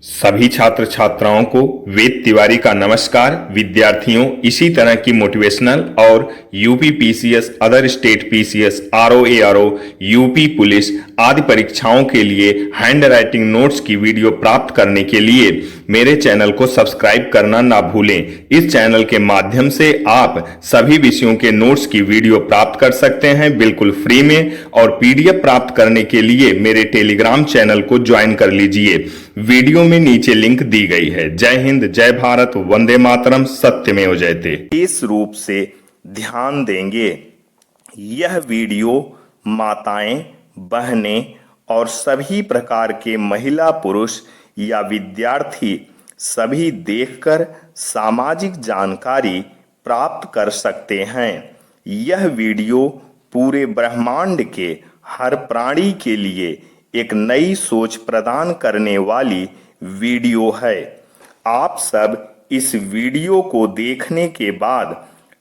सभी छात्र छात्राओं को वेद तिवारी का नमस्कार। विद्यार्थियों, इसी तरह की मोटिवेशनल और UP PCS, other state PCS, RO ARO, UP police आदि परीक्षाओं के लिए हैंड राइटिंग नोट्स की वीडियो प्राप्त करने के लिए मेरे चैनल को सब्सक्राइब करना ना भूलें। इस चैनल के माध्यम से आप सभी विषयों के नोट्स की वीडियो प्राप्त कर सकते हैं बिल्कुल फ्री में, और पीडीएफ प्राप्त करने के लिए मेरे टेलीग्राम चैनल को ज्वाइन कर लीजिए। वीडियो में नीचे लिंक दी गई है। जय हिंद, जय भारत, वंदे मातरम, सत्यमेव जयते। इस रूप से ध्यान देंगे। यह वीडियो माताएं, बहनें और सभी प्रकार के महिला पुरुष या विद्यार्थी सभी देखकर सामाजिक जानकारी प्राप्त कर सकते हैं। यह वीडियो पूरे ब्रह्मांड के हर प्राणी के लिए एक नई सोच प्रदान करने वाली वीडियो है। आप सब इस वीडियो को देखने के बाद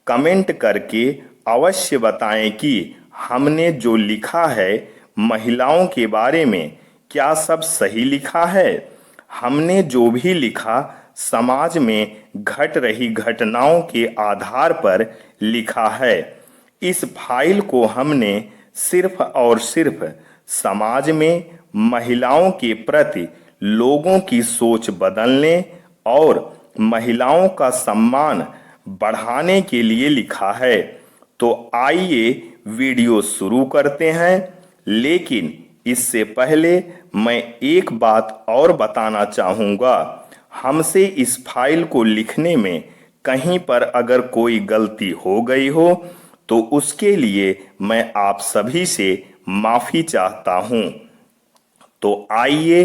कमेंट करके अवश्य बताएं कि हमने जो लिखा है महिलाओं के बारे में क्या सब सही लिखा है। हमने जो भी लिखा समाज में घट रही घटनाओं के आधार पर लिखा है। इस फाइल को हमने सिर्फ और सिर्फ समाज में महिलाओं के प्रति लोगों की सोच बदलने और महिलाओं का सम्मान बढ़ाने के लिए लिखा है। तो आइए वीडियो शुरू करते हैं। लेकिन इससे पहले मैं एक बात और बताना चाहूँगा। हमसे इस फाइल को लिखने में कहीं पर अगर कोई गलती हो गई हो तो उसके लिए मैं आप सभी से माफ़ी चाहता हूँ। तो आइए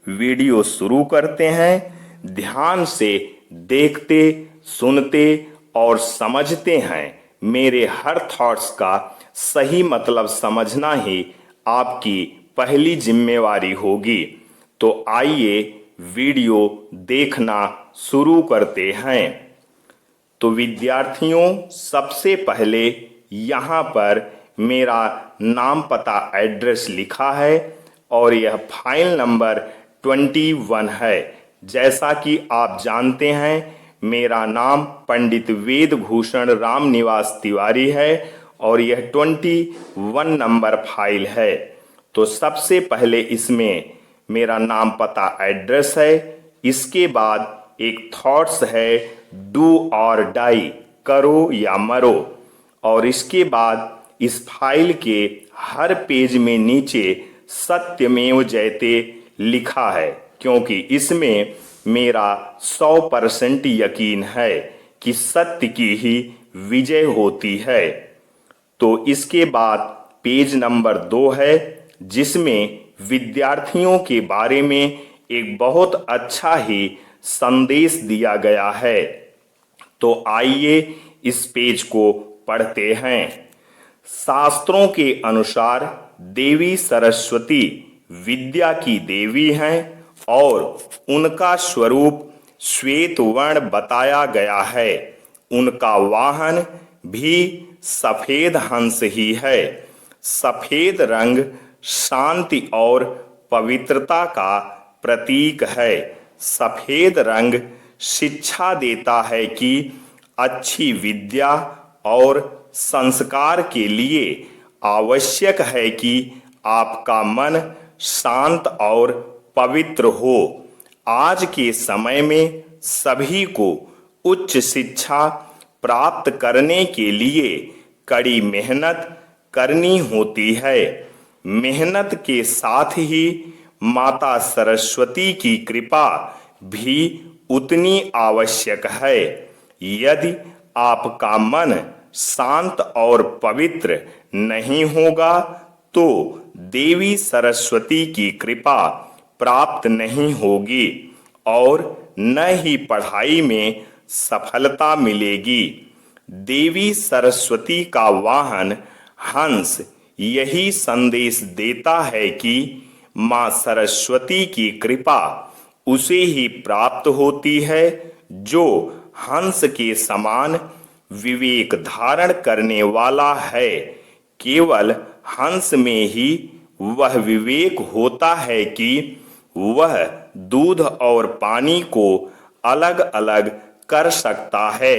वीडियो शुरू करते हैं। ध्यान से देखते, सुनते और समझते हैं। मेरे हर थॉट्स का सही मतलब समझना ही आपकी पहली जिम्मेवारी होगी। तो आइए वीडियो देखना शुरू करते हैं। तो विद्यार्थियों, सबसे पहले यहाँ पर मेरा नाम, पता, एड्रेस लिखा है और यह फाइल नंबर 21 है। जैसा कि आप जानते हैं मेरा नाम पंडित वेद भूषण राम निवास तिवारी है और यह 21 नंबर फाइल है। तो सबसे पहले इसमें मेरा नाम, पता, एड्रेस है। इसके बाद एक थॉट्स है, डू और डाई, करो या मरो। और इसके बाद इस फाइल के हर पेज में नीचे सत्यमेव जयते लिखा है, क्योंकि इसमें मेरा 100% यकीन है कि सत्य की ही विजय होती है। तो इसके बाद पेज नंबर 2 है, जिसमें विद्यार्थियों के बारे में एक बहुत अच्छा ही संदेश दिया गया है। तो आइए इस पेज को पढ़ते हैं। शास्त्रों के अनुसार देवी सरस्वती विद्या की देवी हैं और उनका स्वरूप श्वेत वर्ण बताया गया है। उनका वाहन भी सफेद हंस ही है। सफेद रंग शांति और पवित्रता का प्रतीक है। सफेद रंग शिक्षा देता है कि अच्छी विद्या और संस्कार के लिए आवश्यक है कि आपका मन शांत और पवित्र हो। आज के समय में सभी को उच्च शिक्षा प्राप्त करने के लिए कड़ी मेहनत करनी होती है। मेहनत के साथ ही माता सरस्वती की कृपा भी उतनी आवश्यक है। यदि आपका मन शांत और पवित्र नहीं होगा तो देवी सरस्वती की कृपा प्राप्त नहीं होगी और न ही पढ़ाई में सफलता मिलेगी। देवी सरस्वती का वाहन हंस यही संदेश देता है कि माँ सरस्वती की कृपा उसे ही प्राप्त होती है जो हंस के समान विवेक धारण करने वाला है। केवल हंस में ही वह विवेक होता है कि वह दूध और पानी को अलग अलग कर सकता है।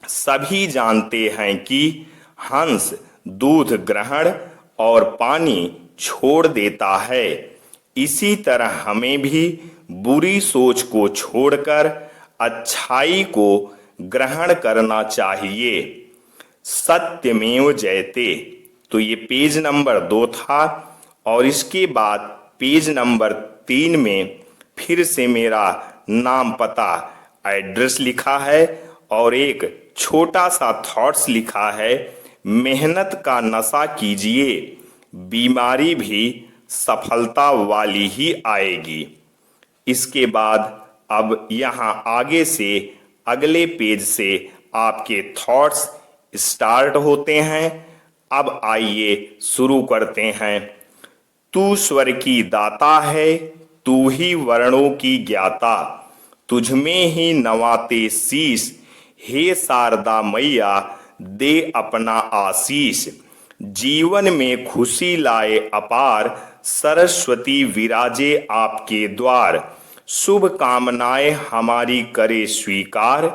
सभी जानते हैं कि हंस दूध ग्रहण और पानी छोड़ देता है। इसी तरह हमें भी बुरी सोच को छोड़कर अच्छाई को ग्रहण करना चाहिए। सत्यमेव जयते। तो ये पेज नंबर 2 था और इसके बाद पेज नंबर 3 में फिर से मेरा नाम, पता, एड्रेस लिखा है और एक छोटा सा थॉट्स लिखा है। मेहनत का नशा कीजिए, बीमारी भी सफलता वाली ही आएगी। इसके बाद अब यहाँ आगे से अगले पेज से आपके थॉट्स स्टार्ट होते हैं। अब आइए शुरू करते हैं। तू स्वर की दाता है, तू ही वर्णों की ज्ञाता, तुझमें ही नवाते शीश, हे शारदा मैया दे अपना आशीष। जीवन में खुशी लाए अपार, सरस्वती विराजे आपके द्वार। शुभ कामनाएं हमारी करे स्वीकार,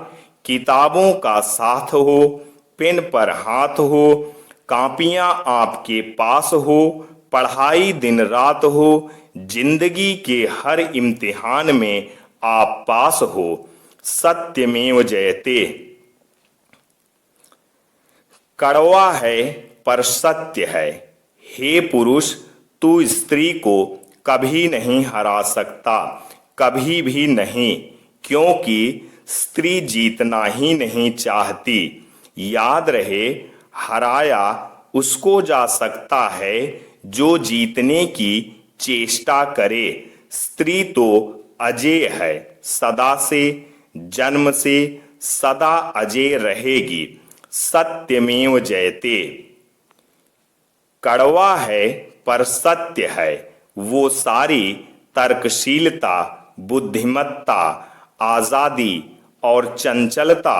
किताबों का साथ हो, पेन पर हाथ हो, कापियां आपके पास हो, पढ़ाई दिन रात हो, जिंदगी के हर इम्तिहान में आप पास हो। सत्यमेव जयते। कड़वा है पर सत्य है, हे पुरुष तू स्त्री को कभी नहीं हरा सकता, कभी भी नहीं, क्योंकि स्त्री जीतना ही नहीं चाहती। याद रहे, हराया उसको जा सकता है जो जीतने की चेष्टा करे। स्त्री तो अजेय है, सदा से, जन्म से सदा अजेय रहेगी। सत्यमेव जयते। कड़वा है पर सत्य है, वो सारी तर्कशीलता, बुद्धिमत्ता, आजादी और चंचलता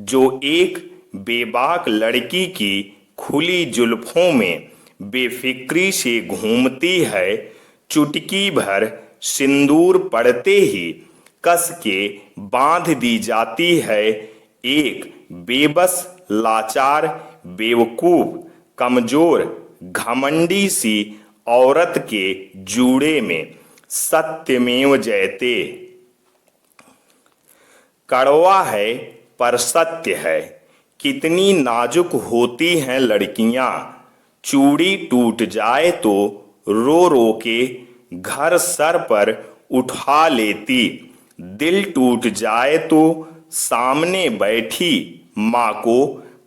जो एक बेबाक लड़की की खुली जुल्फों में बेफिक्री से घूमती है, चुटकी भर सिंदूर पड़ते ही कस के बांध दी जाती है एक बेबस, लाचार, बेवकूफ, कमजोर, घमंडी सी औरत के जूड़े में। सत्यमेव जयते। कड़वा है पर सत्य है, कितनी नाजुक होती हैं लड़कियां, चूड़ी टूट जाए तो रो रो के घर सर पर उठा लेती, दिल टूट जाए तो सामने बैठी माँ को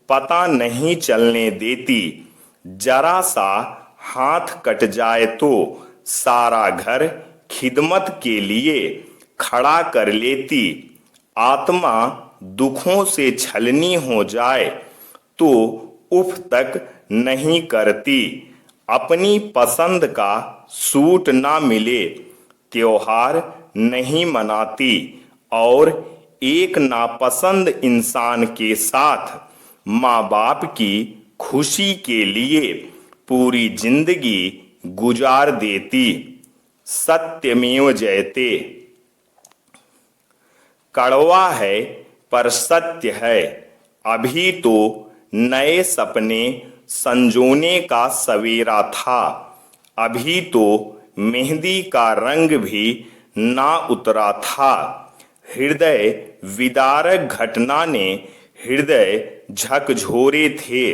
पता नहीं चलने देती, जरा सा हाथ कट जाए तो सारा घर खिदमत के लिए खड़ा कर लेती, आत्मा दुखों से छलनी हो जाए तो उफ तक नहीं करती, अपनी पसंद का सूट ना मिले त्योहार नहीं मनाती और एक नापसंद इंसान के साथ माँ बाप की खुशी के लिए पूरी जिंदगी गुजार देती। सत्यमेव जयते। कड़वा है पर सत्य है, अभी तो नए सपने संजोने का सवेरा था, अभी तो मेहंदी का रंग भी ना उतरा था, हृदय विदारक घटना ने हृदय झकझोरे थे,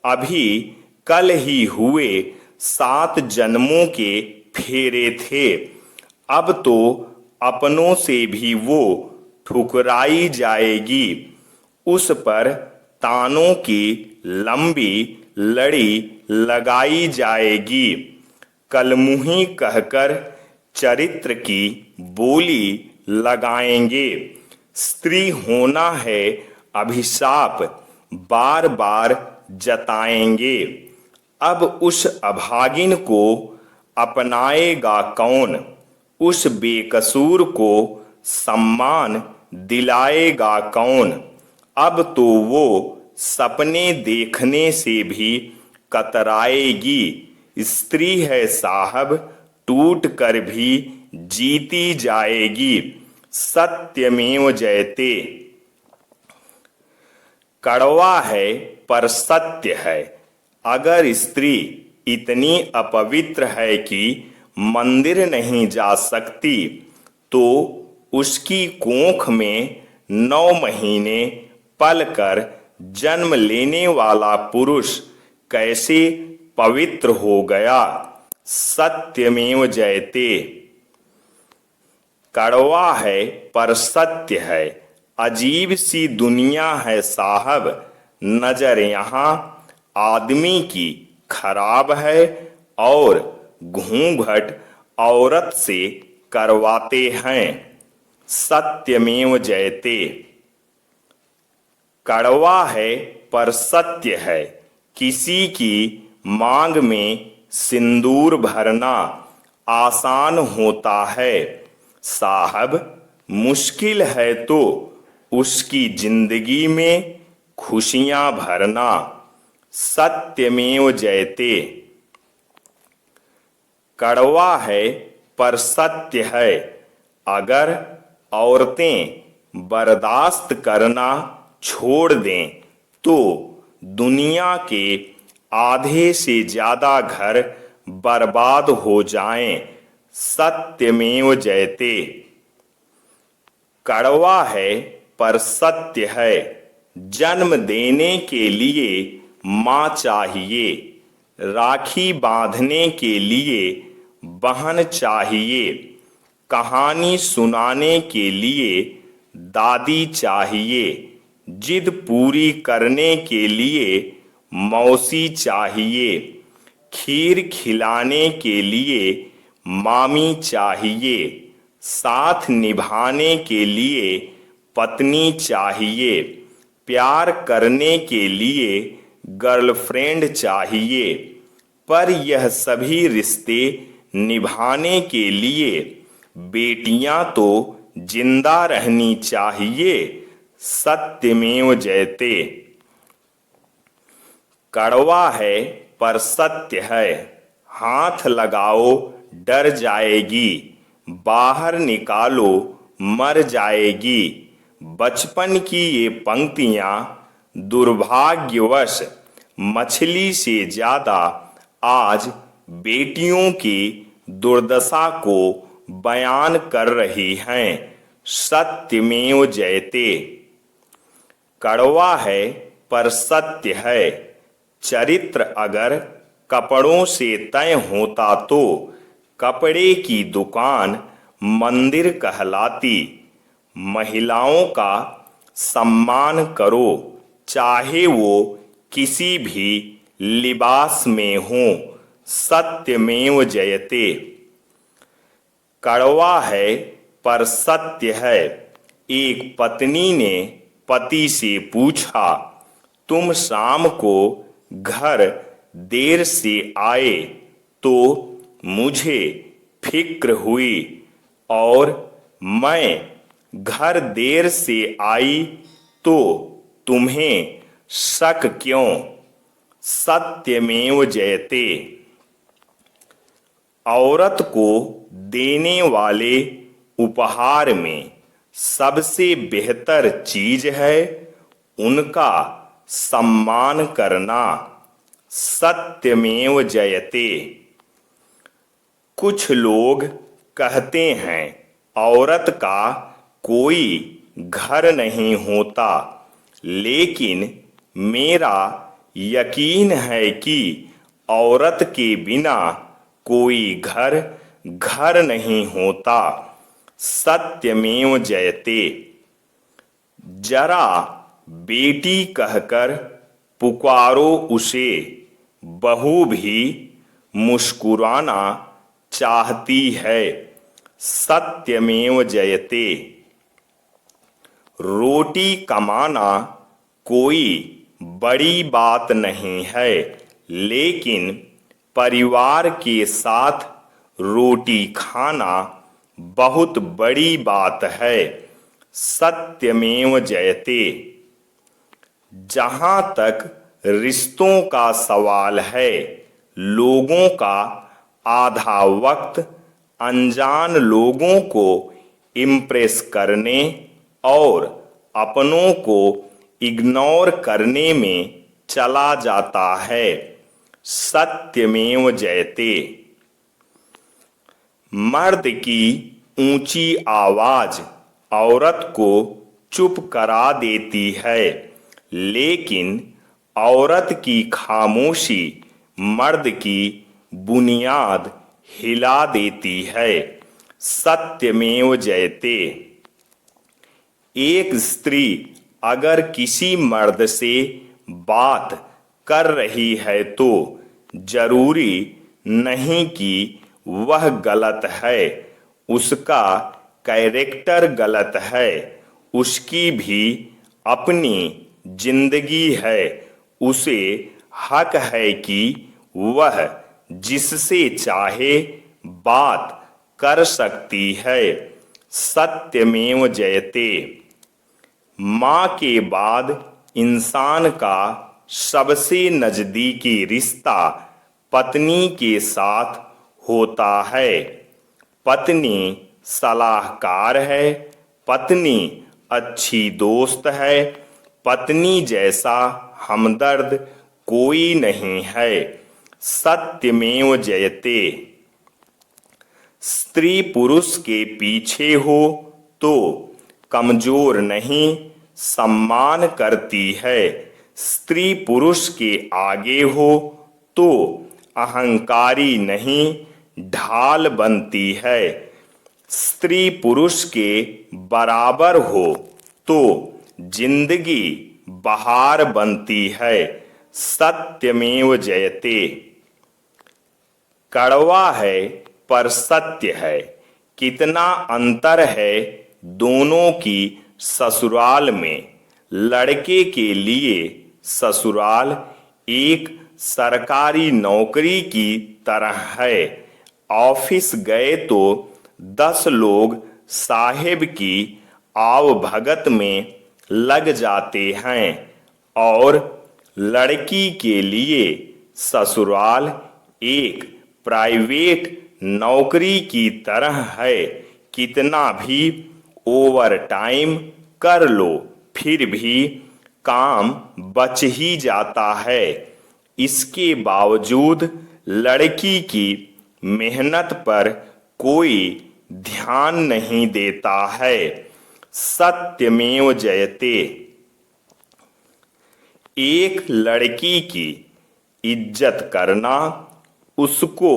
अभी कल ही हुए 7 जन्मों के फेरे थे, अब तो अपनों से भी वो ठुकराई जाएगी, उस पर तानों की लंबी लड़ी लगाई जाएगी, कलमुही कहकर चरित्र की बोली लगाएंगे, स्त्री होना है अभिशाप बार बार जताएंगे, अब उस अभागिन को अपनाएगा कौन, उस बेकसूर को सम्मान दिलाएगा कौन, अब तो वो सपने देखने से भी कतराएगी, स्त्री है साहब टूट कर भी जीती जाएगी। सत्यमेव जयते। कड़वा है पर सत्य है। अगर स्त्री इतनी अपवित्र है कि मंदिर नहीं जा सकती, तो उसकी कोख में 9 महीने पलकर जन्म लेने वाला पुरुष कैसे पवित्र हो गया। सत्यमेव जयते। कड़वा है पर सत्य है। अजीब सी दुनिया है साहब। नजर यहाँ आदमी की खराब है और घूंघट औरत से करवाते हैं। सत्यमेव जयते। कड़वा है पर सत्य है। किसी की मांग में सिंदूर भरना आसान होता है साहब, मुश्किल है तो उसकी जिंदगी में खुशियां भरना। सत्यमेव जयते। कड़वा है पर सत्य है। अगर औरतें बर्दाश्त करना छोड़ दें तो दुनिया के आधे से ज्यादा घर बर्बाद हो जाएं। सत्यमेव जयते। कड़वा है पर सत्य है। जन्म देने के लिए मां चाहिए, राखी बांधने के लिए बहन चाहिए, कहानी सुनाने के लिए दादी चाहिए, जिद पूरी करने के लिए मौसी चाहिए, खीर खिलाने के लिए मामी चाहिए, साथ निभाने के लिए पत्नी चाहिए, प्यार करने के लिए गर्लफ्रेंड चाहिए। पर यह सभी रिश्ते निभाने के लिए बेटियां तो जिंदा रहनी चाहिए। सत्यमेव जयते। कड़वा है पर सत्य है। हाथ लगाओ डर जाएगी, बाहर निकालो मर जाएगी। बचपन की ये पंक्तियां दुर्भाग्यवश मछली से ज्यादा आज बेटियों की दुर्दशा को बयान कर रही हैं। सत्यमेव जयते। कड़वा है पर सत्य है। चरित्र अगर कपड़ों से तय होता तो कपड़े की दुकान मंदिर कहलाती। महिलाओं का सम्मान करो, चाहे वो किसी भी लिबास में हो। सत्यमेव जयते। कड़वा है पर सत्य है। एक पत्नी ने पति से पूछा, तुम शाम को घर देर से आए तो मुझे फिक्र हुई, और मैं घर देर से आई तो तुम्हें शक क्यों। सत्यमेव जयते। औरत को देने वाले उपहार में सबसे बेहतर चीज है उनका सम्मान करना। सत्यमेव जयते। कुछ लोग कहते हैं औरत का कोई घर नहीं होता, लेकिन मेरा यकीन है कि औरत के बिना कोई घर नहीं होता। सत्यमेव जयते। जरा बेटी कहकर पुकारो उसे, बहू भी मुस्कुराना चाहती है। सत्यमेव जयते। रोटी कमाना कोई बड़ी बात नहीं है, लेकिन परिवार के साथ रोटी खाना बहुत बड़ी बात है। सत्यमेव जयते। जहां तक रिश्तों का सवाल है, लोगों का आधा वक्त अनजान लोगों को इम्प्रेस करने और अपनों को इग्नोर करने में चला जाता है। सत्यमेव जयते। मर्द की ऊंची आवाज औरत को चुप करा देती है, लेकिन औरत की खामोशी मर्द की बुनियाद हिला देती है। सत्यमेव जयते। एक स्त्री अगर किसी मर्द से बात कर रही है तो जरूरी नहीं कि वह गलत है, उसका कैरेक्टर गलत है, उसकी भी अपनी जिंदगी है, उसे हक है कि वह जिससे चाहे बात कर सकती है। सत्यमेव जयते। माँ के बाद इंसान का सबसे नजदीकी रिश्ता पत्नी के साथ होता है। पत्नी सलाहकार है, पत्नी अच्छी दोस्त है, पत्नी जैसा हमदर्द कोई नहीं है। सत्यमेव जयते। स्त्री पुरुष के पीछे हो तो कमजोर नहीं, सम्मान करती है। स्त्री पुरुष के आगे हो तो अहंकारी नहीं, ढाल बनती है। स्त्री पुरुष के बराबर हो तो जिंदगी बहार बनती है। सत्यमेव जयते। कड़वा है पर सत्य है, कितना अंतर है दोनों की ससुराल में। लड़के के लिए ससुराल एक सरकारी नौकरी की तरह है। ऑफिस गए तो 10 लोग साहेब की आवभगत में लग जाते हैं और लड़की के लिए ससुराल एक प्राइवेट नौकरी की तरह है। कितना भी ओवर टाइम कर लो फिर भी काम बच ही जाता है। इसके बावजूद लड़की की मेहनत पर कोई ध्यान नहीं देता है। सत्यमेव जयते। एक लड़की की इज्जत करना उसको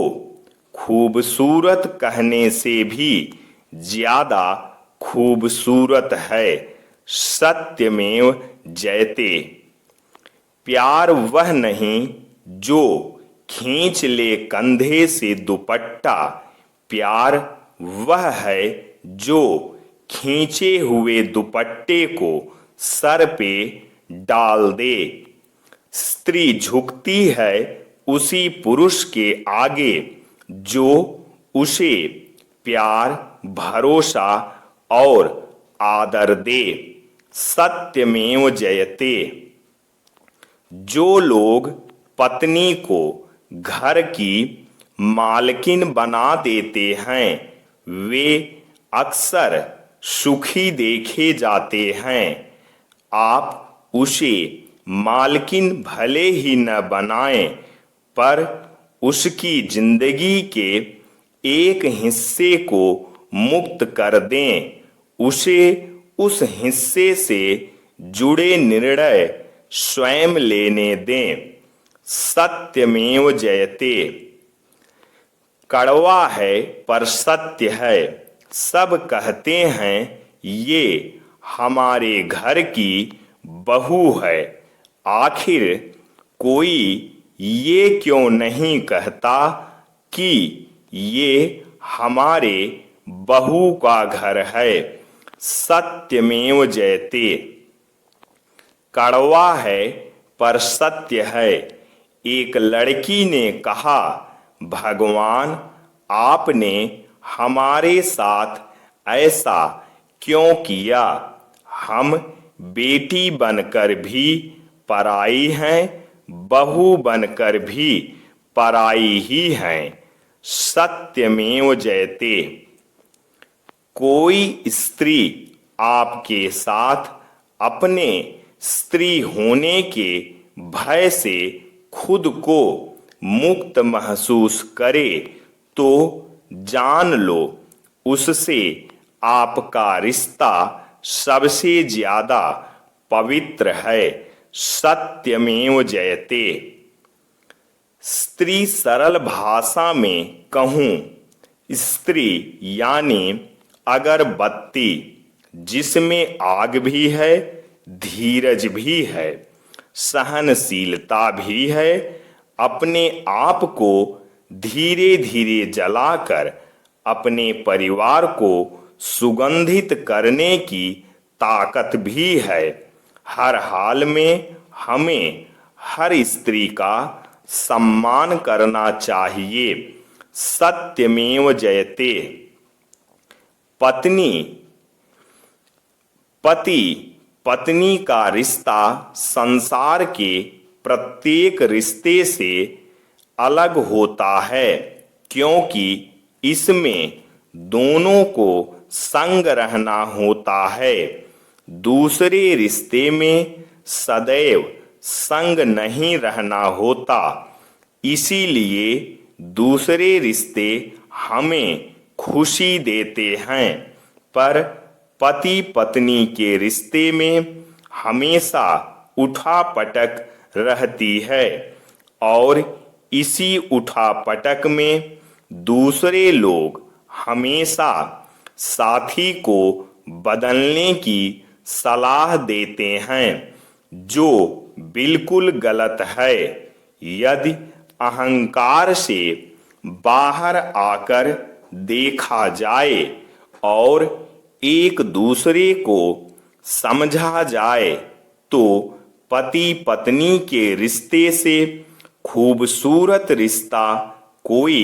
खूबसूरत कहने से भी ज्यादा खूबसूरत है। सत्यमेव जयते। प्यार वह नहीं जो खींच ले कंधे से दुपट्टा, प्यार वह है जो खींचे हुए दुपट्टे को सर पे डाल दे। स्त्री झुकती है उसी पुरुष के आगे जो उसे प्यार, भरोसा और आदर दे। सत्यमेव जयते। जो लोग पत्नी को घर की मालकिन बना देते हैं वे अक्सर सुखी देखे जाते हैं। आप उसे मालकिन भले ही न बनाएं, पर उसकी जिंदगी के एक हिस्से को मुक्त कर दें, उसे उस हिस्से से जुड़े निर्णय स्वयं लेने दें। सत्यमेव जयते। कड़वा है पर सत्य है। सब कहते हैं ये हमारे घर की बहू है, आखिर कोई ये क्यों नहीं कहता कि ये हमारे बहू का घर है। सत्यमेव जयते। कड़वा है पर सत्य है। एक लड़की ने कहा, भगवान आपने हमारे साथ ऐसा क्यों किया? हम बेटी बनकर भी पराई हैं, बहू बनकर भी पराई ही हैं। सत्यमेव जयते। कोई स्त्री आपके साथ अपने स्त्री होने के भय से खुद को मुक्त महसूस करे तो जान लो उससे आपका रिश्ता सबसे ज्यादा पवित्र है। सत्यमेव जयते। स्त्री सरल भाषा में कहूं, स्त्री यानी अगरबत्ती जिसमें आग भी है, धीरज भी है, सहनशीलता भी है, अपने आप को धीरे धीरे जलाकर अपने परिवार को सुगंधित करने की ताकत भी है। हर हाल में हमें हर स्त्री का सम्मान करना चाहिए। सत्यमेव जयते। पत्नी पति पत्नी का रिश्ता संसार के प्रत्येक रिश्ते से अलग होता है क्योंकि इसमें दोनों को संग रहना होता है। दूसरे रिश्ते में सदैव संग नहीं रहना होता। इसीलिए दूसरे रिश्ते हमें खुशी देते हैं पर पति पत्नी के रिश्ते में हमेशा उठापटक रहती है और इसी उठापटक में दूसरे लोग हमेशा साथी को बदलने की सलाह देते हैं जो बिल्कुल गलत है। यदि अहंकार से बाहर आकर देखा जाए और एक दूसरे को समझा जाए तो पति पत्नी के रिश्ते से खूबसूरत रिश्ता कोई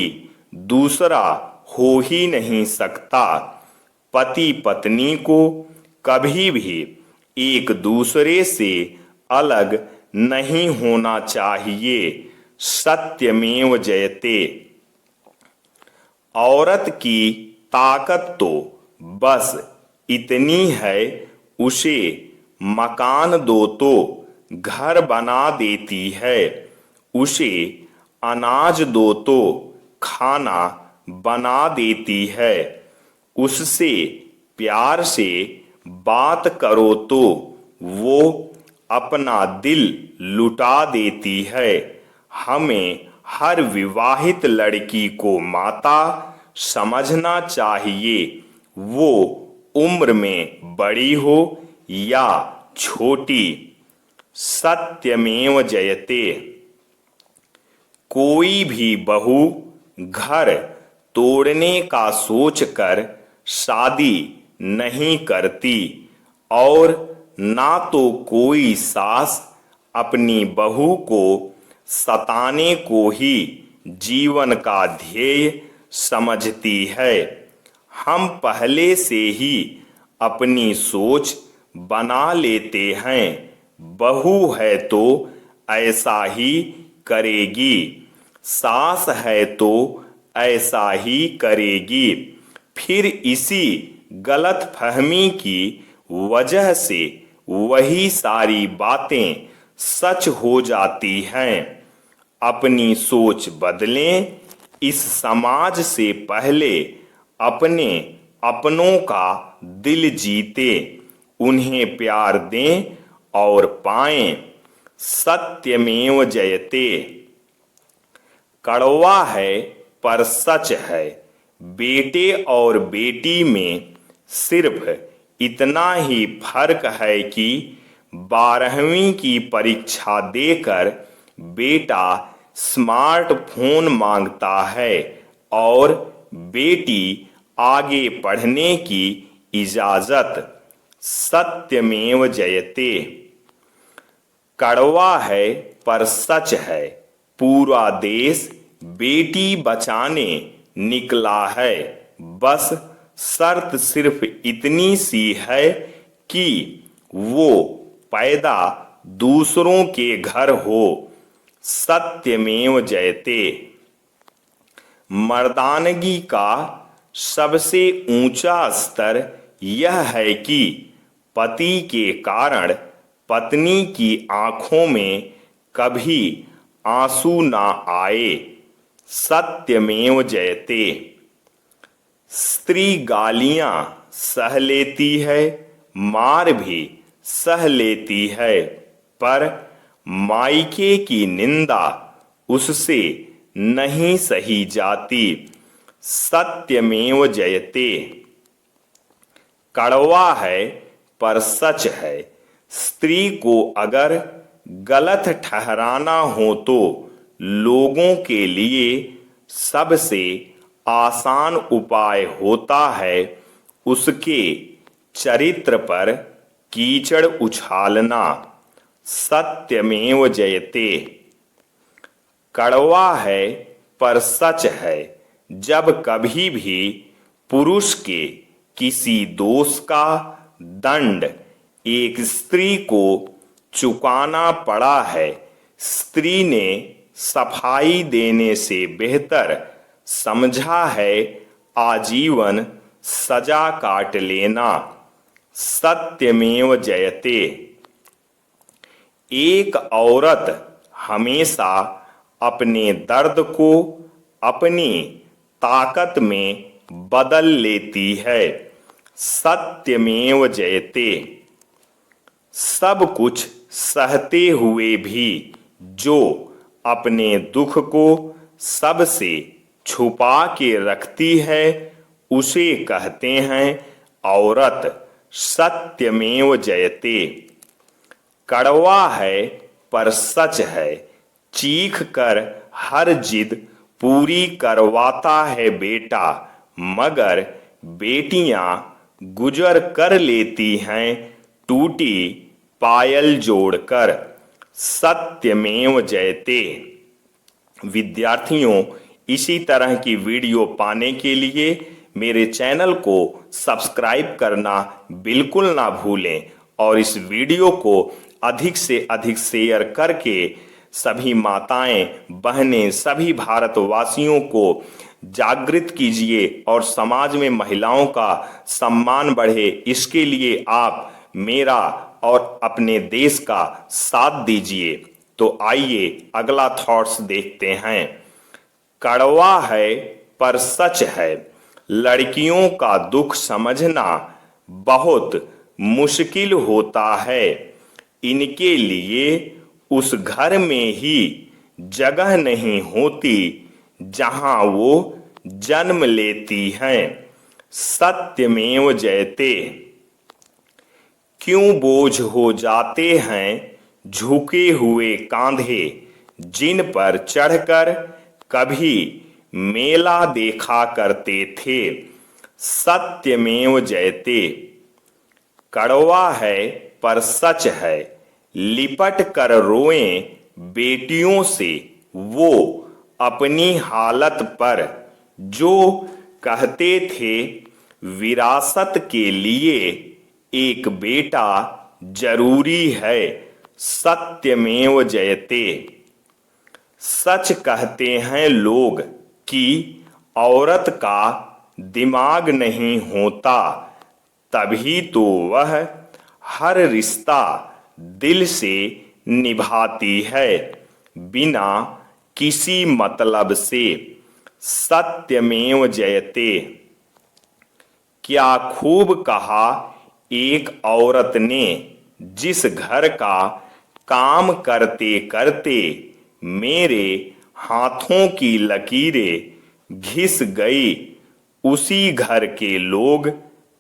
दूसरा हो ही नहीं सकता। पति पत्नी को कभी भी एक दूसरे से अलग नहीं होना चाहिए। सत्यमेव जयते। औरत की ताकत तो बस इतनी है उसे मकान दो तो घर बना देती है, उसे अनाज दो तो खाना बना देती है, उससे प्यार से बात करो तो वो अपना दिल लुटा देती है। हमें हर विवाहित लड़की को माता समझना चाहिए, वो उम्र में बड़ी हो या छोटी। सत्यमेव जयते। कोई भी बहू घर तोड़ने का सोचकर शादी नहीं करती और ना तो कोई सास अपनी बहू को सताने को ही जीवन का ध्येय समझती है। हम पहले से ही अपनी सोच बना लेते हैं, बहू है तो ऐसा ही करेगी, सास है तो ऐसा ही करेगी। फिर इसी गलत फहमी की वजह से वही सारी बातें सच हो जाती हैं। अपनी सोच बदलें, इस समाज से पहले अपने अपनों का दिल जीते, उन्हें प्यार दें और पाएं। सत्यमेव जयते। कड़वा है पर सच है, बेटे और बेटी में सिर्फ इतना ही फर्क है कि 12वीं की परीक्षा देकर बेटा स्मार्टफोन मांगता है और बेटी आगे पढ़ने की इजाजत। सत्यमेव जयते। कड़वा है पर सच है, पूरा देश बेटी बचाने निकला है, बस शर्त सिर्फ इतनी सी है कि वो पैदा दूसरों के घर हो। सत्यमेव जयते। मर्दानगी का सबसे ऊंचा स्तर यह है कि पति के कारण पत्नी की आंखों में कभी आंसू ना आए। सत्यमेव जयते। स्त्री गालियां सह लेती है, मार भी सह लेती है, पर मायके की निंदा उससे नहीं सही जाती। सत्यमेव जयते। कड़वा है पर सच है। स्त्री को अगर गलत ठहराना हो तो लोगों के लिए सबसे आसान उपाय होता है उसके चरित्र पर कीचड़ उछालना। सत्यमेव जयते। कड़वा है पर सच है। जब कभी भी पुरुष के किसी दोष का दंड एक स्त्री को चुकाना पड़ा है, स्त्री ने सफाई देने से बेहतर समझा है आजीवन सजा काट लेना। सत्यमेव जयते। एक औरत हमेशा अपने दर्द को अपनी ताकत में बदल लेती है। सत्यमेव जयते। सब कुछ सहते हुए भी जो अपने दुख को सबसे छुपा के रखती है उसे कहते हैं औरत। सत्यमेव जयते। कड़वा है पर सच है। चीख कर हर जिद पूरी करवाता है बेटा, मगर बेटियां गुजर कर लेती हैं टूटी पायल जोड़कर। सत्यमेव जयते। विद्यार्थियों, इसी तरह की वीडियो पाने के लिए मेरे चैनल को सब्सक्राइब करना बिल्कुल ना भूलें और इस वीडियो को अधिक से अधिक शेयर करके सभी माताएं, बहनें, सभी भारतवासियों को जागृत कीजिए और समाज में महिलाओं का सम्मान बढ़े। इसके लिए आप मेरा और अपने देश का साथ दीजिए। तो आइए अगला थॉट्स देखते हैं। कड़वा है पर सच है। लड़कियों का दुख समझना बहुत मुश्किल होता है। इनके लिए उस घर में ही जगह नहीं होती जहां वो जन्म लेती हैं। सत्यमेव जयते। क्यों बोझ हो जाते हैं झुके हुए कांधे, जिन पर चढ़कर कभी मेला देखा करते थे। सत्यमेव जयते। कड़वा है पर सच है। लिपट कर रोएं बेटियों से वो अपनी हालत पर, जो कहते थे विरासत के लिए एक बेटा जरूरी है। सत्यमेव जयते। सच कहते हैं लोग कि औरत का दिमाग नहीं होता, तभी तो वह हर रिश्ता दिल से निभाती है बिना किसी मतलब से। सत्यमेव जयते। क्या खूब कहा एक औरत ने, जिस घर का काम करते करते मेरे हाथों की लकीरें घिस गई, उसी घर के लोग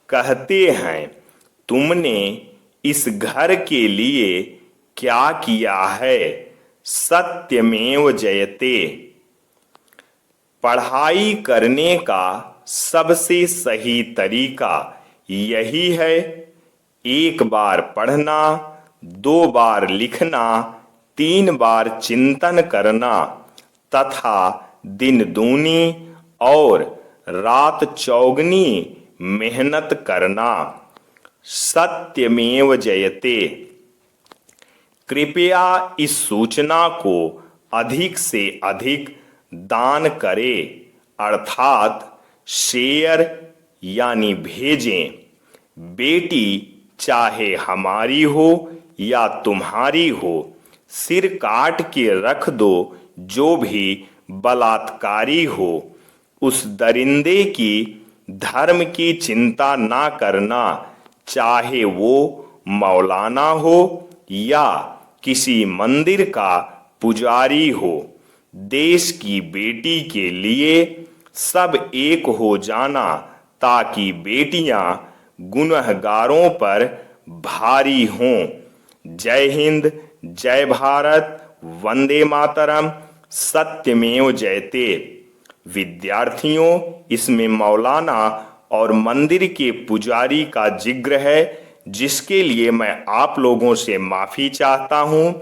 कहते हैं तुमने इस घर के लिए क्या किया है। सत्यमेव जयते। पढ़ाई करने का सबसे सही तरीका यही है, एक बार पढ़ना, 2 बार लिखना, 3 बार चिंतन करना तथा दिन दूनी और रात चौगनी मेहनत करना। सत्यमेव जयते। कृपया इस सूचना को अधिक से अधिक दान करें। अर्थात शेयर यानी भेजें। बेटी चाहे हमारी हो या तुम्हारी हो, सिर काट के रख दो जो भी बलात्कारी हो। उस दरिंदे की धर्म की चिंता ना करना, चाहे वो मौलाना हो या किसी मंदिर का पुजारी हो। देश की बेटी के लिए सब एक हो जाना, ताकि बेटियां गुनहगारों पर भारी हों। जय हिंद, जय भारत, वंदे मातरम, सत्यमेव जयते। विद्यार्थियों, इसमें मौलाना और मंदिर के पुजारी का जिक्र है, जिसके लिए मैं आप लोगों से माफी चाहता हूं।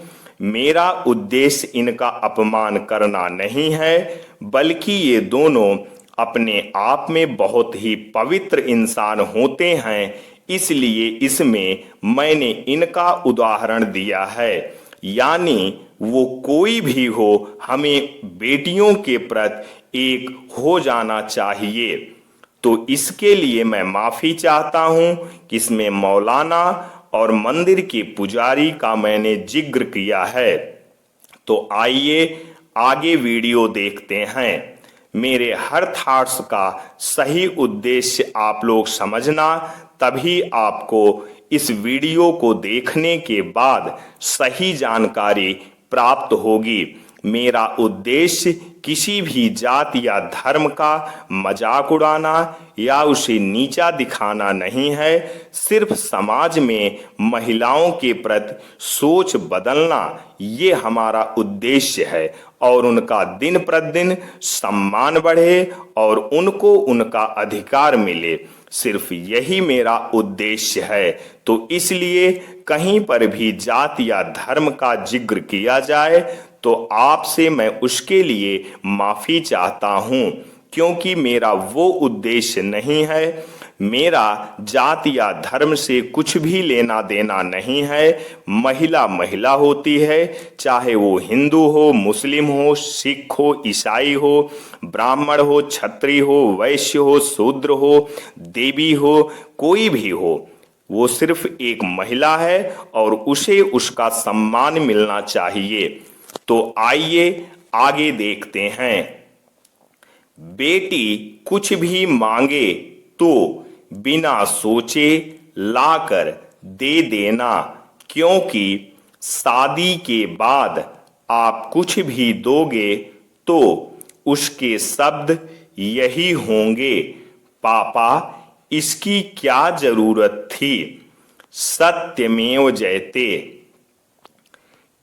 मेरा उद्देश्य इनका अपमान करना नहीं है, बल्कि ये दोनों अपने आप में बहुत ही पवित्र इंसान होते हैं, इसलिए इसमें मैंने इनका उदाहरण दिया है। यानी वो कोई भी हो, हमें बेटियों के प्रति एक हो जाना चाहिए। तो इसके लिए मैं माफी चाहता हूं कि इसमें मौलाना और मंदिर के पुजारी का मैंने जिक्र किया है। तो आइए आगे वीडियो देखते हैं। मेरे हर थॉट्स का सही उद्देश्य आप लोग समझना, तभी आपको इस वीडियो को देखने के बाद सही जानकारी प्राप्त होगी। मेरा उद्देश्य किसी भी जात या धर्म का मजाक उड़ाना या उसे नीचा दिखाना नहीं है। सिर्फ समाज में महिलाओं के प्रति सोच बदलना, ये हमारा उद्देश्य है, और उनका दिन प्रतिदिन सम्मान बढ़े और उनको उनका अधिकार मिले। सिर्फ यही मेरा उद्देश्य है। तो इसलिए कहीं पर भी जात या धर्म का जिक्र किया जाए तो आपसे मैं उसके लिए माफी चाहता हूं, क्योंकि मेरा वो उद्देश्य नहीं है। मेरा जात या धर्म से कुछ भी लेना देना नहीं है। महिला महिला होती है, चाहे वो हिंदू हो, मुस्लिम हो, सिख हो, ईसाई हो, ब्राह्मण हो, क्षत्रिय हो, वैश्य हो, शूद्र हो, देवी हो, कोई भी हो, वो सिर्फ एक महिला है और उसे उसका सम्मान मिलना चाहिए। तो आइए आगे देखते हैं। बेटी कुछ भी मांगे तो बिना सोचे लाकर दे देना, क्योंकि शादी के बाद आप कुछ भी दोगे तो उसके शब्द यही होंगे, पापा इसकी क्या जरूरत थी। सत्यमेव जयते।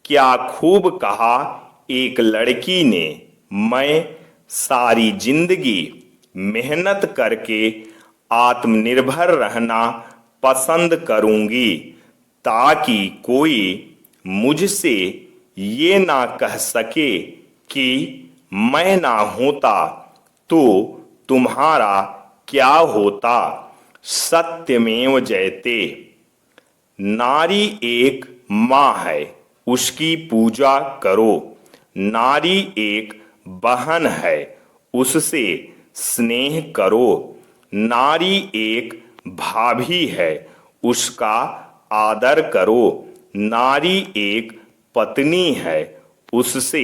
क्या खूब कहा एक लड़की ने, मैं सारी जिंदगी मेहनत करके आत्मनिर्भर रहना पसंद करूंगी, ताकि कोई मुझसे ये ना कह सके कि मैं ना होता तो तुम्हारा क्या होता। सत्यमेव जयते। नारी एक माँ है, उसकी पूजा करो। नारी एक बहन है, उससे स्नेह करो। नारी एक भाभी है, उसका आदर करो। नारी एक पत्नी है, उससे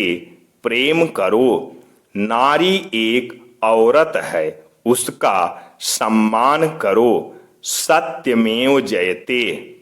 प्रेम करो। नारी एक औरत है, उसका सम्मान करो। सत्यमेव जयते।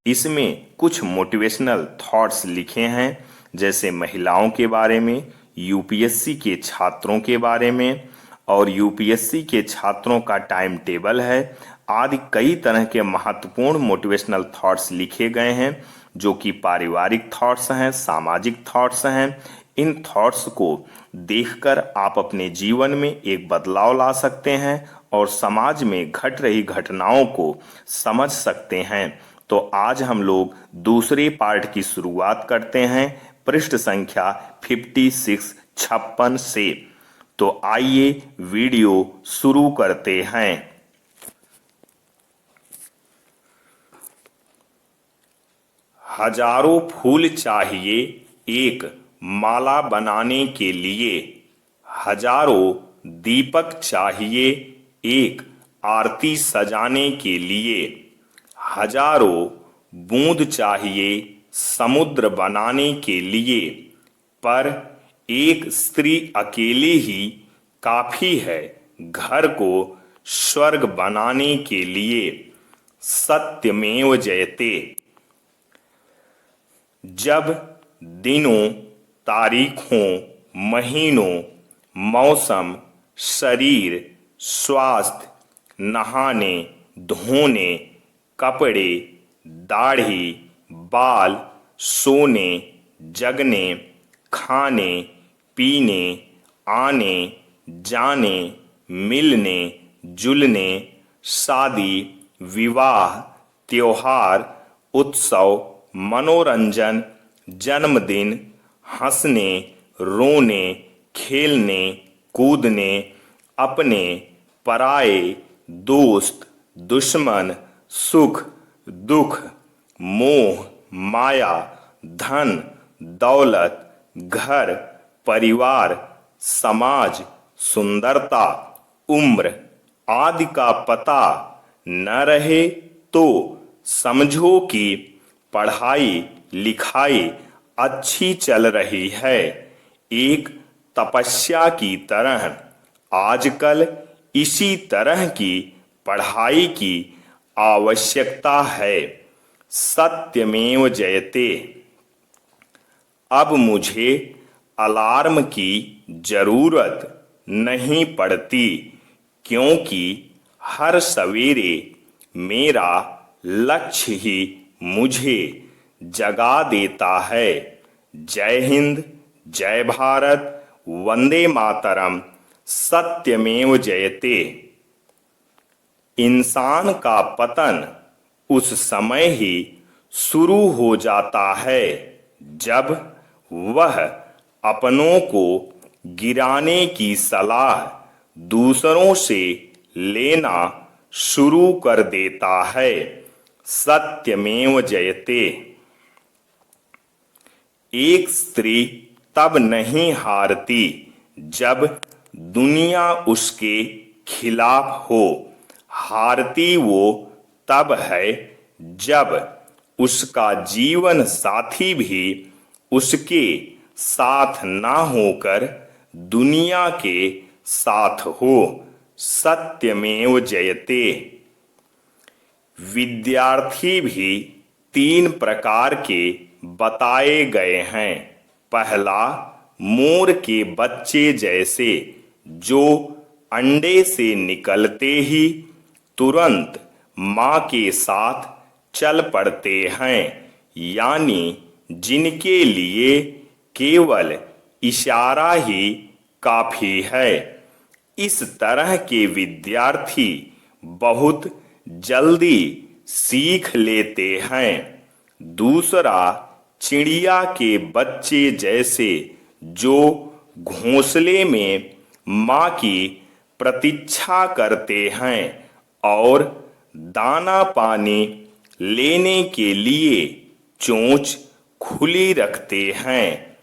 इसमें कुछ मोटिवेशनल थॉट्स लिखे हैं, जैसे महिलाओं के बारे में, यूपीएससी के छात्रों के बारे में, और यूपीएससी के छात्रों का टाइम टेबल है आदि। कई तरह के महत्वपूर्ण मोटिवेशनल थॉट्स लिखे गए हैं, जो कि पारिवारिक थॉट्स हैं, सामाजिक थॉट्स हैं। इन थॉट्स को देखकर आप अपने जीवन में एक बदलाव ला सकते हैं और समाज में घट रही घटनाओं को समझ सकते हैं। तो आज हम लोग दूसरे पार्ट की शुरुआत करते हैं, पृष्ठ संख्या 56 से। तो आइए वीडियो शुरू करते हैं। हजारों फूल चाहिए एक माला बनाने के लिए। हजारों दीपक चाहिए एक आरती सजाने के लिए, हजारों बूंद चाहिए समुद्र बनाने के लिए, पर एक स्त्री अकेली ही काफी है घर को स्वर्ग बनाने के लिए। सत्यमेव जयते। जब दिनों, तारीखों, महीनों, मौसम, शरीर, स्वास्थ्य, नहाने धोने, कपड़े, दाढ़ी, बाल, सोने, जगने, खाने, पीने, आने, जाने, मिलने, जुलने, शादी, विवाह, त्योहार, उत्सव, मनोरंजन, जन्मदिन, हंसने, रोने, खेलने, कूदने, अपने, पराए, दोस्त, दुश्मन, सुख, दुख, मोह, माया, धन, दौलत, घर, परिवार, समाज, सुंदरता, उम्र आदि का पता न रहे तो समझो कि पढ़ाई लिखाई अच्छी चल रही है। एक तपस्या की तरह आजकल इसी तरह की पढ़ाई की आवश्यकता है। सत्यमेव जयते। अब मुझे अलार्म की जरूरत नहीं पड़ती, क्योंकि हर सवेरे मेरा लक्ष्य ही मुझे जगा देता है। जय हिंद, जय भारत, वंदे मातरम, सत्यमेव जयते। इंसान का पतन उस समय ही शुरू हो जाता है जब वह अपनों को गिराने की सलाह दूसरों से लेना शुरू कर देता है। सत्यमेव जयते। एक स्त्री तब नहीं हारती जब दुनिया उसके खिलाफ हो, हारती वो तब है जब उसका जीवन साथी भी उसके साथ ना होकर दुनिया के साथ हो। सत्यमेव जयते। विद्यार्थी भी 3 प्रकार के बताए गए हैं। पहला, मोर के बच्चे जैसे, जो अंडे से निकलते ही तुरंत मां के साथ चल पड़ते हैं, यानी जिनके लिए केवल इशारा ही काफी है। इस तरह के विद्यार्थी बहुत जल्दी सीख लेते हैं। दूसरा, चिड़िया के बच्चे जैसे, जो घोंसले में मां की प्रतीक्षा करते हैं और दाना पानी लेने के लिए चोंच खुली रखते हैं।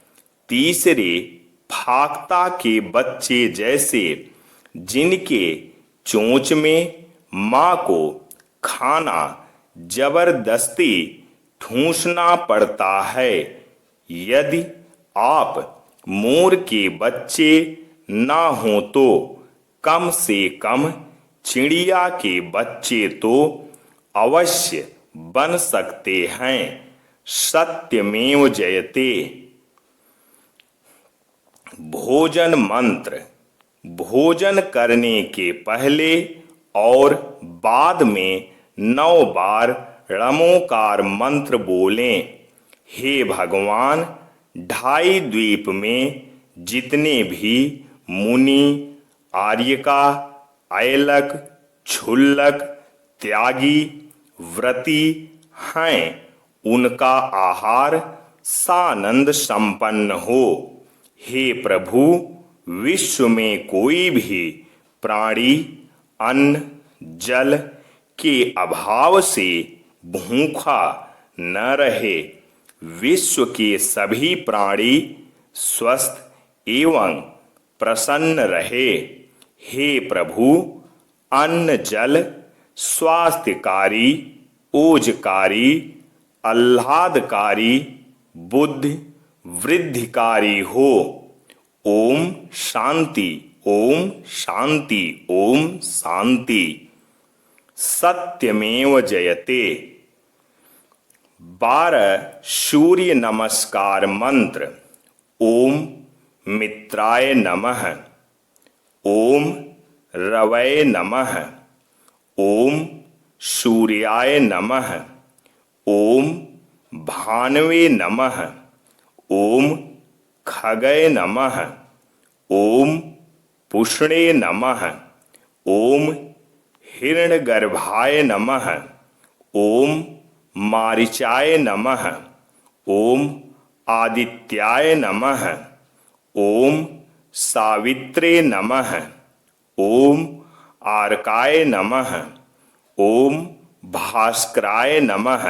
तीसरे, फाख्ता के बच्चे जैसे, जिनके चोंच में मां को खाना जबरदस्ती ठूंसना पड़ता है। यदि आप मोर के बच्चे ना हो तो कम से कम चिड़िया के बच्चे तो अवश्य बन सकते हैं। सत्यमेव जयते। भोजन मंत्र। भोजन करने के पहले और बाद में 9 बार णमोकार मंत्र बोलें। हे भगवान, 2.5 द्वीप में जितने भी मुनि, आर्यका, ऐलक, क्षुल्लक, त्यागी, व्रती हैं, उनका आहार सानंद संपन्न हो। हे प्रभु, विश्व में कोई भी प्राणी अन्न जल के अभाव से भूखा न रहे। विश्व के सभी प्राणी स्वस्थ एवं प्रसन्न रहे। हे प्रभु, अन्न जल स्वास्थ्यकारी, ओजकारी, आह्लादकारी, बुद्धि वृद्धिकारी हो। ओम शांति, ओम शांति, ओम शांति। सत्यमेव जयते। 12 सूर्य नमस्कार मंत्र। ओम मित्राय नमः, ओम रवये नमः, ओम सूर्याय नमः, ओम भानवे नमः, ओम खगये नमः, ओम पुष्णे नमः, ओम हिरण्यगर्भाय नमः, ओम मारीचाय नमः, ओम आदित्याय नमः, ओम सावित्रे नमः, ओम आर्काय नमः, ओम भास्कराय नमः।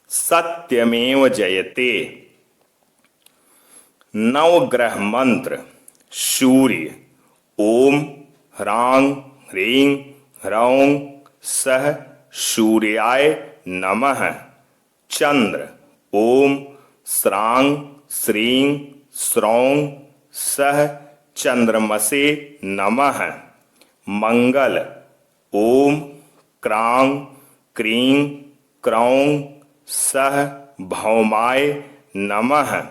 सत्यमेव जयते। नवग्रह मंत्र। सूर्य। ओम ह्रां ह्रीं ह्रौं सः सूर्याय नमः। चंद्र। ओम स्रां स्रीं स्रौं सः चंद्रमसे नमः। मंगल। ओम क्रां क्रीं क्रौं सः भौमाय नमः।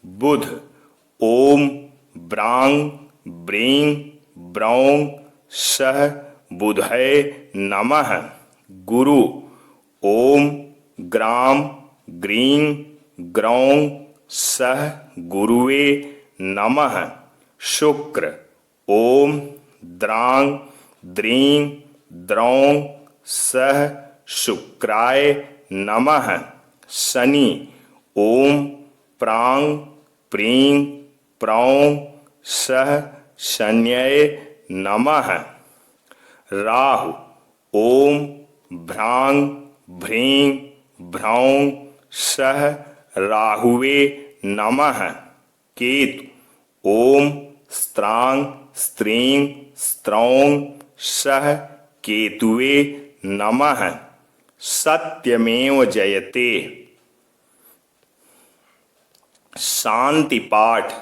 बुध। ओम ब्रां ब्रीं ब्रौं सः बुधये नमः। गुरु। ओम ग्रां ग्रीं ग्रौं सः गुरुवे नमः। शुक्र। ओम द्रां द्रीं द्रौं सः शुक्राय नमः। शनि। ओम प्रां प्रीं प्रौं सः शन्ये नमः। राहु। ओम भ्रां भ्रीं भ्रौं सः राहुवे नमः। केतु। ओम स्त्रां स्त्रीं स्त्रौं सः केतुवे नमः। सत्यमेव जयते। शांति पाठ।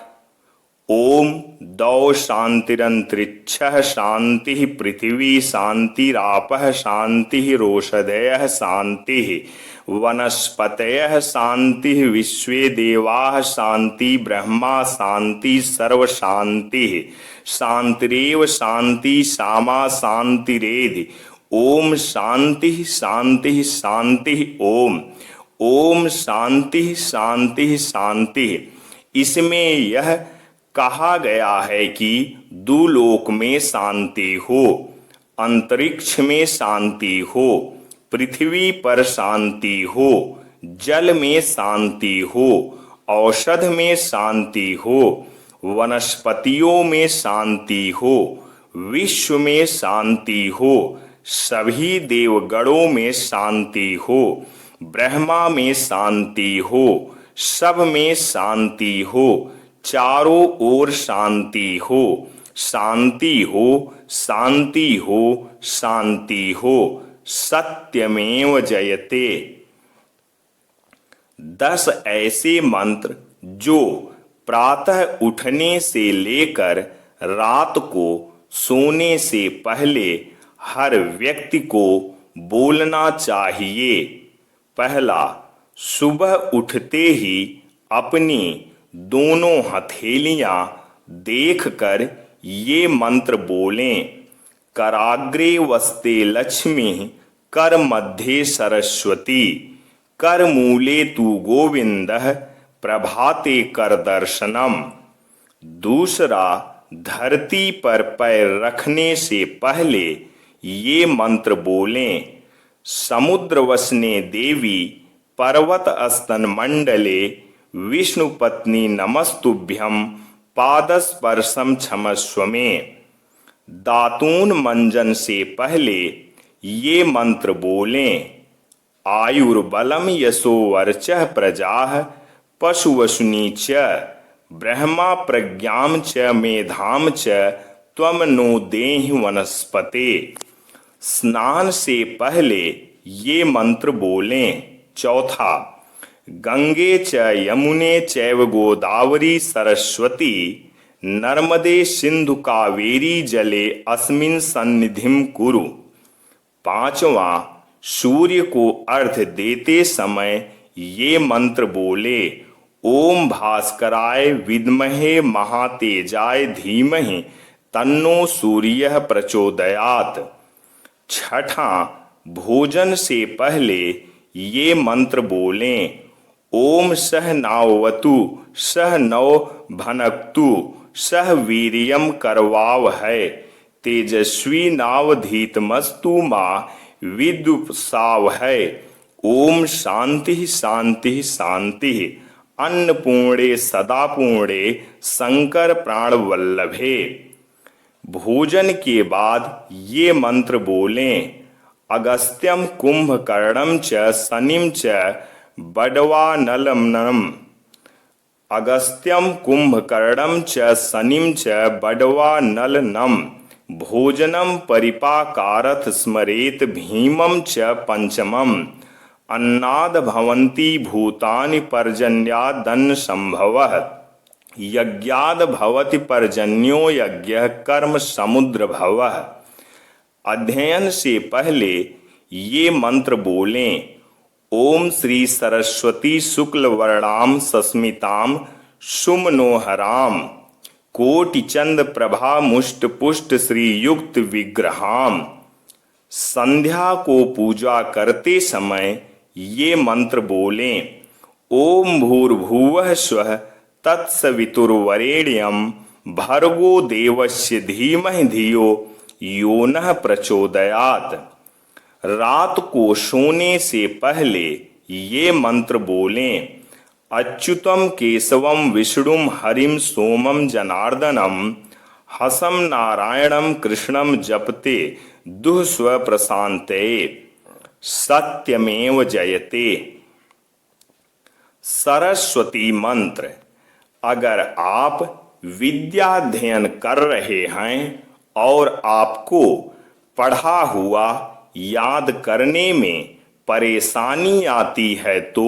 ओम द्यौ शांतिरंतरिक्षः शांति पृथिवी शांतिरापः शांतिरोषधयः शांतिः वनस्पतयः शांतिः विश्वे देवाः शांति ब्रह्मा शांति सर्व शांतिः शांतिरेव शांति सामा शांतिरेधि। ओम शांति शांति शांति। ओम ओम शांति शांति शांति। इसमें यह कहा गया है कि दुलोक में शांति हो, अंतरिक्ष में शांति हो, पृथ्वी पर शांति हो, जल में शांति हो, औषध में शांति हो, वनस्पतियों में शांति हो, विश्व में शांति हो, सभी देवगणों में शांति हो, ब्रह्मा में शांति हो, सब में शांति हो, चारों ओर शांति हो, शांति हो, शांति हो, शांति हो। सत्यमेव जयते। 10 ऐसे मंत्र जो प्रातः उठने से लेकर रात को सोने से पहले हर व्यक्ति को बोलना चाहिए। पहला, सुबह उठते ही अपनी दोनों हथेलियां देखकर ये मंत्र बोलें। कराग्रे वस्ते लक्ष्मी कर मध्ये सरस्वती कर मूले तू गोविंदः प्रभाते कर दर्शनम। दूसरा, धरती पर पैर रखने से पहले ये मंत्र बोलें। समुद्र वसने देवी पर्वत स्तन मंडले विष्णु पत्नी नमस्तुभ्यं पादस्पर्शम क्षमस्व में। दातून मंजन से पहले ये मंत्र बोलें। आयुर्बलम यशो वर्चः प्रजाः पशुवसुनी च ब्रह्मा प्रज्ञाम च मेधाम च त्वम नो देहि वनस्पते। स्नान से पहले ये मंत्र बोलें। चौथा, गंगे च यमुने चैव गोदावरी सरस्वती नर्मदे सिंधु कावेरी जले अस्मिन् सन्निधिं कुरु। पांचवा, सूर्य को अर्घ्य देते समय ये मंत्र बोले। ओम भास्कराय विद्महे महातेजाय धीमहि तन्नो सूर्यः प्रचोदयात्। छठा, भोजन से पहले ये मंत्र बोलें। ओम सह नावतु सह नौ भनक्तु सह वीर्यम करवावहै तेजस्वी नावधीतमस्तु मा विद्युत्सावहै। ओम शांति शांति शांति। अन्नपूर्णे सदापूर्णे शंकर प्राण वल्लभे। भोजन के बाद ये मंत्र बोलें। अगस्त्यम कुंभकर्णम च शनिम च बडवानलमनम। अगस्त्यम कुंभकर्णम च शनिम च बडवानलनम। भोजनम परिपाकारथ स्मरेत भीमम च पंचमम। अन्नाद भवन्ति भूतानि पर्जन्यादन्न संभवः। यज्ञाद भवति पर्जन्यो यज्ञः कर्म समुद्र भवः। अध्ययन से पहले ये मंत्र बोलें। ओम श्री सरस्वती शुक्ल वर्णाम सस्मिताम सुमनोहराम कोटिचंद प्रभा मुष्ट पुष्ट श्री युक्त विग्रहाम। संध्या को पूजा करते समय ये मंत्र बोलें। ओम भूर्भुवः स्वः तत्सवितुर्वरेण्यं भर्गो देवस्य धीमहि धियो यो नः प्रचोदयात्। रात को सोने से पहले ये मंत्र बोलें। अच्युतम केशवम विष्णुम हरिम सोमम जनार्दनम हसम नारायणम कृष्णम जपते दुःस्व प्रशांते सत्यमेव जयते। सरस्वती मंत्र। अगर आप विद्याध्ययन कर रहे हैं और आपको पढ़ा हुआ याद करने में परेशानी आती है तो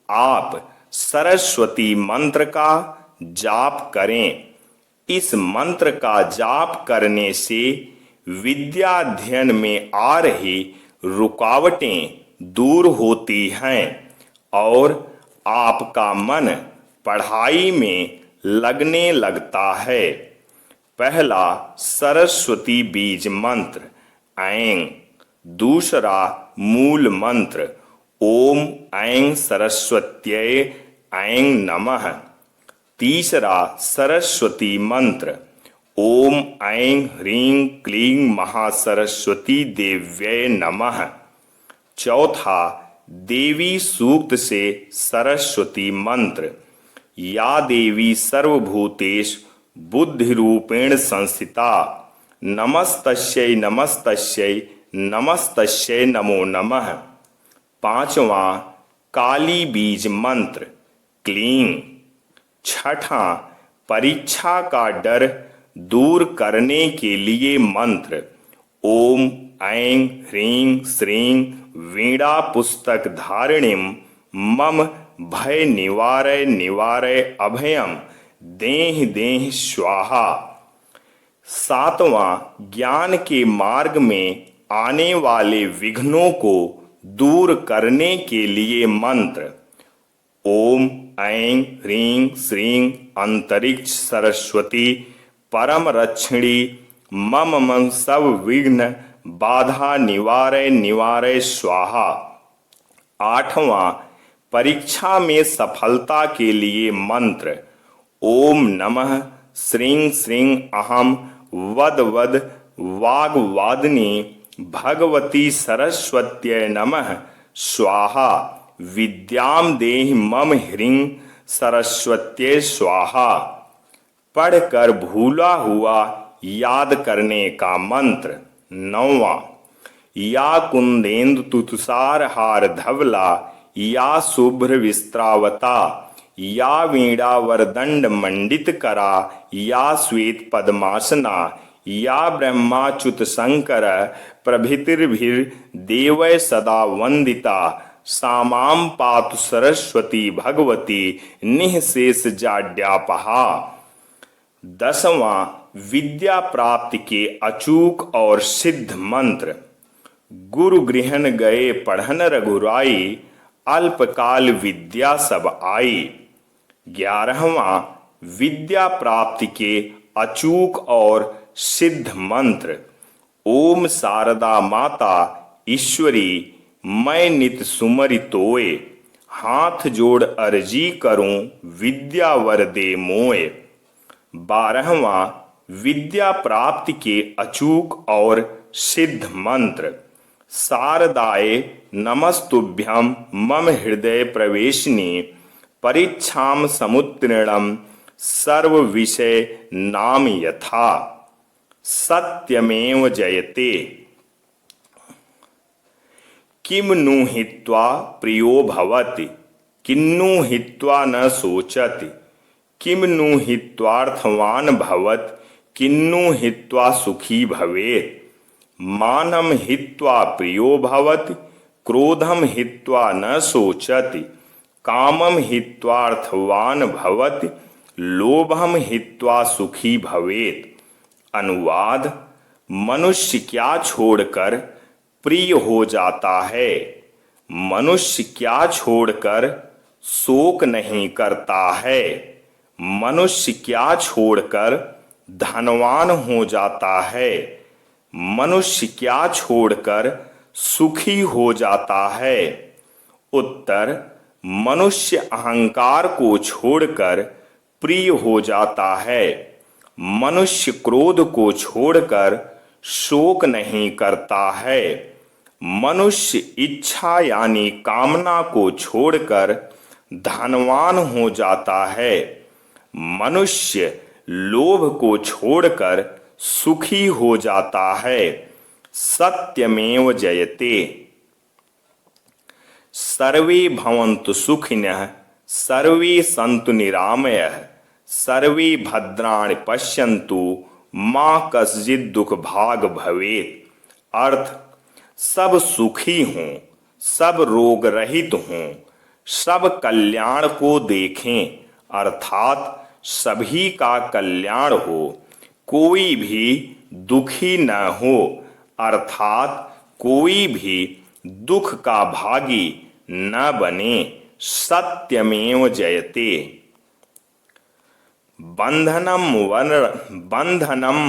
आप सरस्वती मंत्र का जाप करें। इस मंत्र का जाप करने से विद्याध्ययन में आ रही रुकावटें दूर होती हैं और आपका मन पढ़ाई में लगने लगता है। पहला सरस्वती बीज मंत्र ऐं। दूसरा मूल मंत्र ओम ऐं सरस्वत्यै ऐं नमः। तीसरा सरस्वती मंत्र ओम ऐं ह्रीं क्लीं महासरस्वती देव्यै नमः। चौथा देवी सूक्त से सरस्वती मंत्र। या देवी सर्वभूतेषु बुद्धिरूपेण संस्थिता नमस्तस्यै नमस्तस्यै नमस्तस्यै नमो नमः। पांचवा काली बीज मंत्र क्लीं। छठा परीक्षा का डर दूर करने के लिए मंत्र ओम ऐं ह्रीं श्रीं वीणा पुस्तक धारिणीं मम भय निवारय निवारय अभयम देहि देहि स्वाहा। सातवां ज्ञान के मार्ग में आने वाले विघ्नों को दूर करने के लिए मंत्र ओम ऐं ह्रीं श्रीं अंतरिक्ष सरस्वती परम रक्षिणी मम मन सब विघ्न बाधा निवारय निवारय स्वाहा। आठवां परीक्षा में सफलता के लिए मंत्र ओम नमः श्रीं श्रीं अहम वद वद वाग्वादिनी भगवती सरस्वत्यै नमः स्वाहा। विद्याम देहि मम ह्रीं सरस्वत्यै स्वाहा। पढ़कर भूला हुआ याद करने का मंत्र नौवां। या कुंदेन्दु तुषार हार धवला या शुभ्र विस्त्रावता या वीणा वरदंड मंडित करा, या श्वेत पद्मासना, या ब्रह्माच्युत शंकर प्रभृतिर्भिर्देवै सदा वंदिता, सामां पातु सरस्वती भगवती निःशेष जाड्यापहा। 10वां विद्या प्राप्ति के अचूक और सिद्ध मंत्र। गुरु गृहन गए पढ़न रघुराई, अल्पकाल विद्या सब आई। 11वां विद्या प्राप्ति के अचूक और सिद्ध मंत्र। ओम शारदा माता ईश्वरी मैं नित सुमरि तोय, हाथ जोड़ अर्जी करूं विद्या वर दे मोय। 12वां विद्या प्राप्ति के अचूक और सिद्ध मंत्र। शारदाय नमस्तुभ्यं मम हृदय प्रवेशिनी, परीक्षाम समुत्तीर्णं सर्व विषय नाम यथा। सत्यमेव जयते। किम नु हित्वा प्रियो भवति, किन्नु हित्वा न शोचति, किम नु हित्वार्थवान भवत्, किन्नु हित्वा सुखी भवेत्। मानं हित्वा प्रियो भवति, क्रोधम हित्वा न शोचति, कामम हित्वार्थवान भवति, लोभम हित्वा सुखी भवेत्। अनुवाद। मनुष्य क्या छोड़कर प्रिय हो जाता है, मनुष्य क्या छोड़कर शोक नहीं करता है, मनुष्य क्या छोड़कर धनवान हो जाता है, मनुष्य क्या छोड़कर सुखी हो जाता है। उत्तर। मनुष्य अहंकार को छोड़कर प्रिय हो जाता है, मनुष्य क्रोध को छोड़कर शोक नहीं करता है, मनुष्य इच्छा यानी कामना को छोड़कर धनवान हो जाता है, मनुष्य लोभ को छोड़कर सुखी हो जाता है। सत्यमेव जयते। सर्वे भवन्तु सुखिनः, सर्वे सन्तु निरामयः, सर्वे भद्राणि पश्यन्तु मा कश्चित् दुख भाग भवेत्। अर्थ। सब सुखी हों, सब रोग रहित हों, सब कल्याण को देखें, अर्थात सभी का कल्याण हो, कोई भी दुखी न हो, अर्थात कोई भी दुख का भागी न बने। सत्यमेव जयते। बंधनम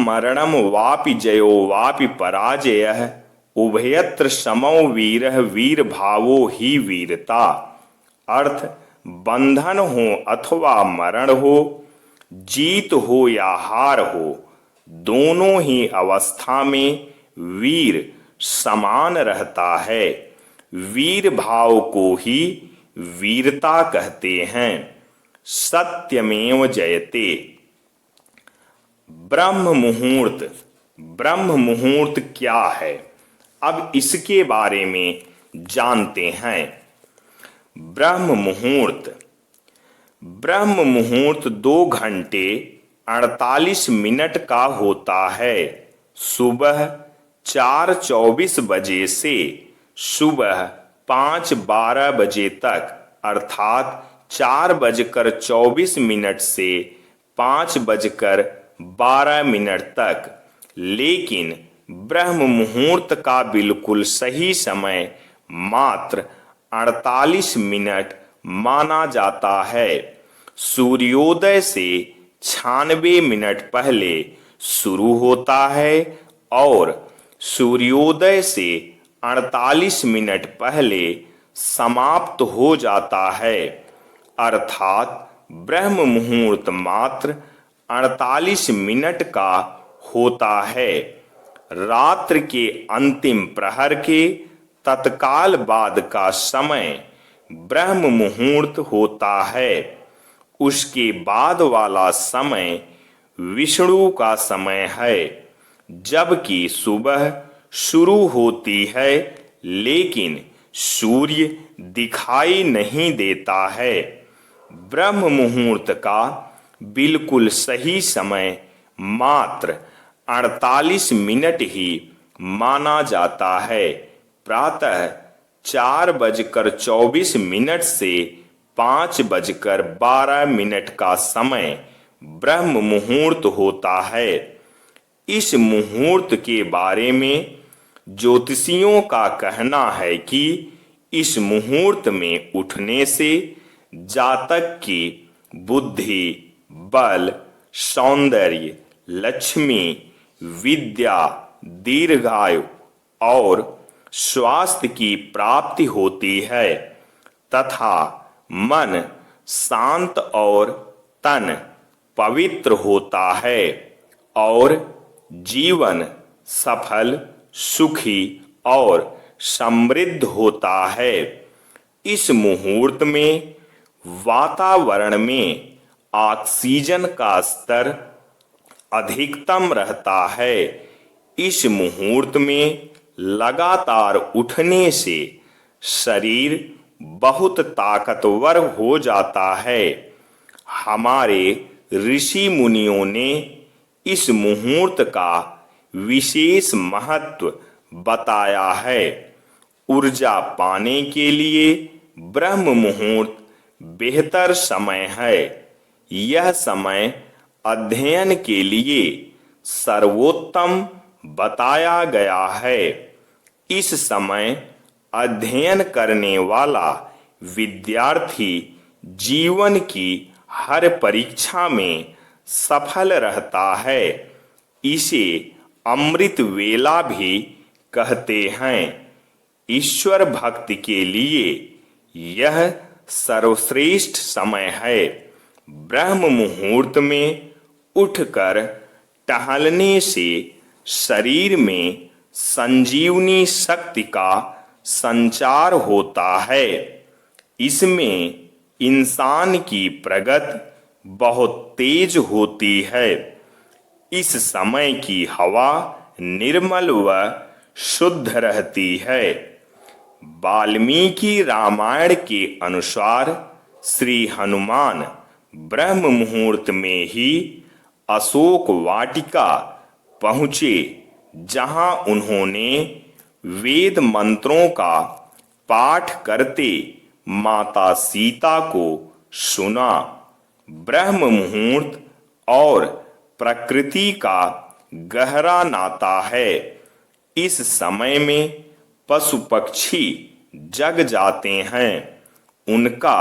मरणम वापि जयो वापि पराजयः, उभयत्र समौ वीरः वीर भावो ही वीरता। अर्थ। बंधन हो अथवा मरण हो, जीत हो या हार हो, दोनों ही अवस्था में वीर समान रहता है। वीर भाव को ही वीरता कहते हैं। सत्यमेव जयते। ब्रह्म मुहूर्त। ब्रह्म मुहूर्त क्या है, अब इसके बारे में जानते हैं। ब्रह्म मुहूर्त। ब्रह्म मुहूर्त 2 घंटे 48 मिनट का होता है। सुबह 4:24 बजे से सुबह 5:12 बजे तक, अर्थात 4:24 से 5:12 तक। लेकिन ब्रह्म मुहूर्त का बिल्कुल सही समय मात्र 48 मिनट माना जाता है। सूर्योदय से 96 मिनट पहले शुरू होता है और सूर्योदय से 48 मिनट पहले समाप्त हो जाता है। अर्थात ब्रह्म मुहूर्त मात्र 48 मिनट का होता है। रात्र के अंतिम प्रहर के तत्काल बाद का समय ब्रह्म मुहूर्त होता है। उसके बाद वाला समय विष्णु का समय है, जबकि सुबह शुरू होती है लेकिन सूर्य दिखाई नहीं देता है। ब्रह्म मुहूर्त का बिल्कुल सही समय मात्र 48 मिनट ही माना जाता है। प्रातः 4:24 से 5:12 का समय ब्रह्म मुहूर्त होता है। इस मुहूर्त के बारे में ज्योतिषियों का कहना है कि इस मुहूर्त में उठने से जातक की बुद्धि, बल, सौंदर्य, लक्ष्मी, विद्या, दीर्घायु और स्वास्थ्य की प्राप्ति होती है तथा मन शांत और तन पवित्र होता है और जीवन सफल, सुखी और समृद्ध होता है। इस मुहूर्त में वातावरण में ऑक्सीजन का स्तर अधिकतम रहता है। इस मुहूर्त में लगातार उठने से शरीर बहुत ताकतवर हो जाता है। हमारे ऋषि मुनियों ने इस मुहूर्त का विशेष महत्व बताया है। ऊर्जा पाने के लिए ब्रह्म मुहूर्त बेहतर समय है। यह समय अध्ययन के लिए सर्वोत्तम बताया गया है। इस समय अध्ययन करने वाला विद्यार्थी जीवन की हर परीक्षा में सफल रहता है। इसे अमृत वेला भी कहते हैं। ईश्वर भक्ति के लिए यह सर्वश्रेष्ठ समय है। ब्रह्म मुहूर्त में उठकर टहलने से शरीर में संजीवनी शक्ति का संचार होता है। इसमें इंसान की प्रगति बहुत तेज होती है। इस समय की हवा निर्मल व शुद्ध रहती है। वाल्मीकि रामायण के अनुसार श्री हनुमान ब्रह्म मुहूर्त में ही अशोक वाटिका पहुँचे, जहाँ उन्होंने वेद मंत्रों का पाठ करते माता सीता को सुना। ब्रह्म मुहूर्त और प्रकृति का गहरा नाता है। इस समय में पशु पक्षी जग जाते हैं। उनका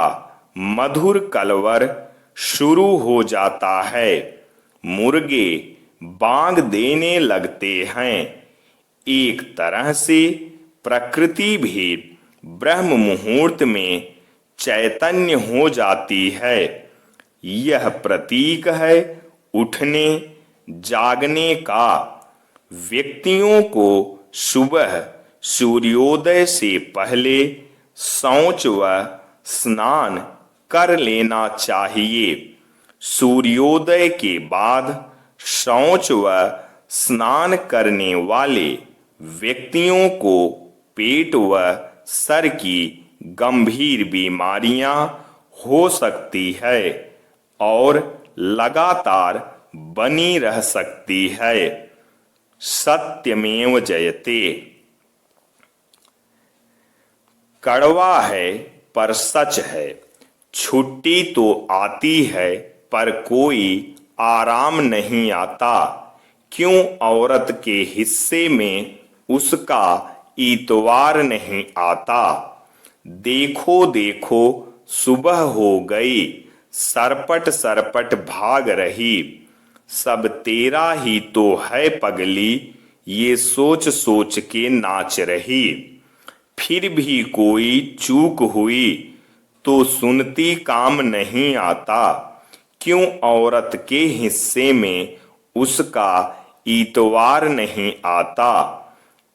मधुर कलवर शुरू हो जाता है। मुर्गे बांग देने लगते हैं। एक तरह से प्रकृति भी ब्रह्म मुहूर्त में चैतन्य हो जाती है। यह प्रतीक है उठने जागने का। व्यक्तियों को सुबह सूर्योदय से पहले शौच व स्नान कर लेना चाहिए। सूर्योदय के बाद शौच व स्नान करने वाले व्यक्तियों को पेट व सर की गंभीर बीमारियां हो सकती है और लगातार बनी रह सकती है। सत्यमेव जयते। कड़वा है पर सच है। छुट्टी तो आती है पर कोई आराम नहीं आता। क्यों औरत के हिस्से में उसका इतवार नहीं आता। देखो देखो सुबह हो गई, सरपट सरपट भाग रही। सब तेरा ही तो है पगली, ये सोच सोच के नाच रही। फिर भी कोई चूक हुई तो सुनती काम नहीं आता। क्यों औरत के हिस्से में उसका इतवार नहीं आता।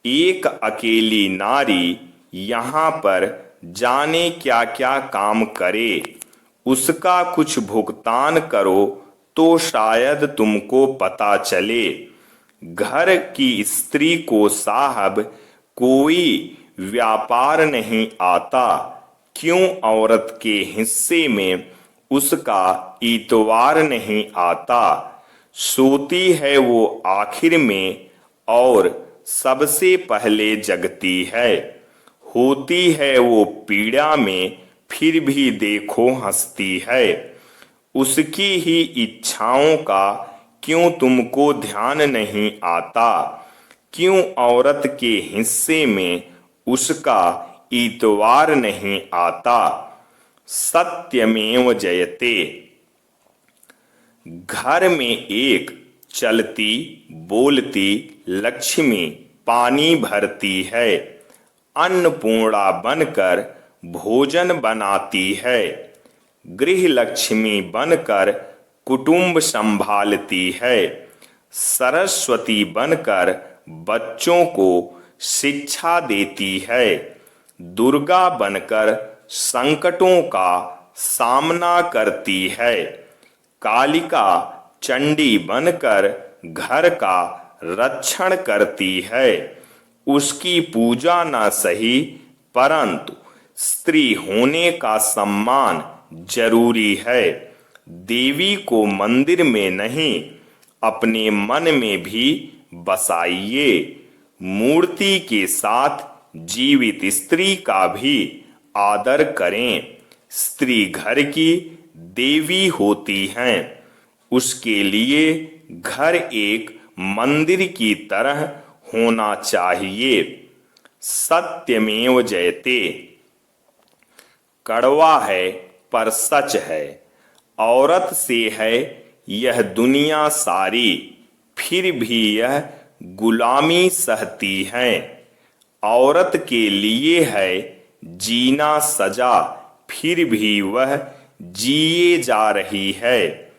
एक अकेली नारी यहाँ पर जाने क्या क्या काम करे। उसका कुछ भुगतान करो तो शायद तुमको पता चले। घर की स्त्री को साहब कोई व्यापार नहीं आता। क्यों औरत के हिस्से में उसका इतवार नहीं आता। सोती है वो आखिर में और सबसे पहले जगती है। होती है वो पीड़ा में फिर भी देखो हंसती है। उसकी ही इच्छाओं का क्यों तुमको ध्यान नहीं आता। क्यों औरत के हिस्से में उसका इतवार नहीं आता। सत्यमेव जयते। घर में एक चलती बोलती लक्ष्मी पानी भरती है। अन्नपूर्णा बनकर भोजन बनाती है। गृह लक्ष्मी बनकर कुटुंब संभालती है। सरस्वती बनकर बच्चों को शिक्षा देती है। दुर्गा बनकर संकटों का सामना करती है। कालिका चंडी बनकर घर का रक्षण करती है। उसकी पूजा न सही परंतु स्त्री होने का सम्मान जरूरी है। देवी को मंदिर में नहीं अपने मन में भी बसाइए। मूर्ति के साथ जीवित स्त्री का भी आदर करें। स्त्री घर की देवी होती हैं। उसके लिए घर एक मंदिर की तरह होना चाहिए। सत्यमेव जयते। कड़वा है पर सच है। औरत से है यह दुनिया सारी, फिर भी यह गुलामी सहती है। औरत के लिए है जीना सजा, फिर भी वह जिए जा रही है।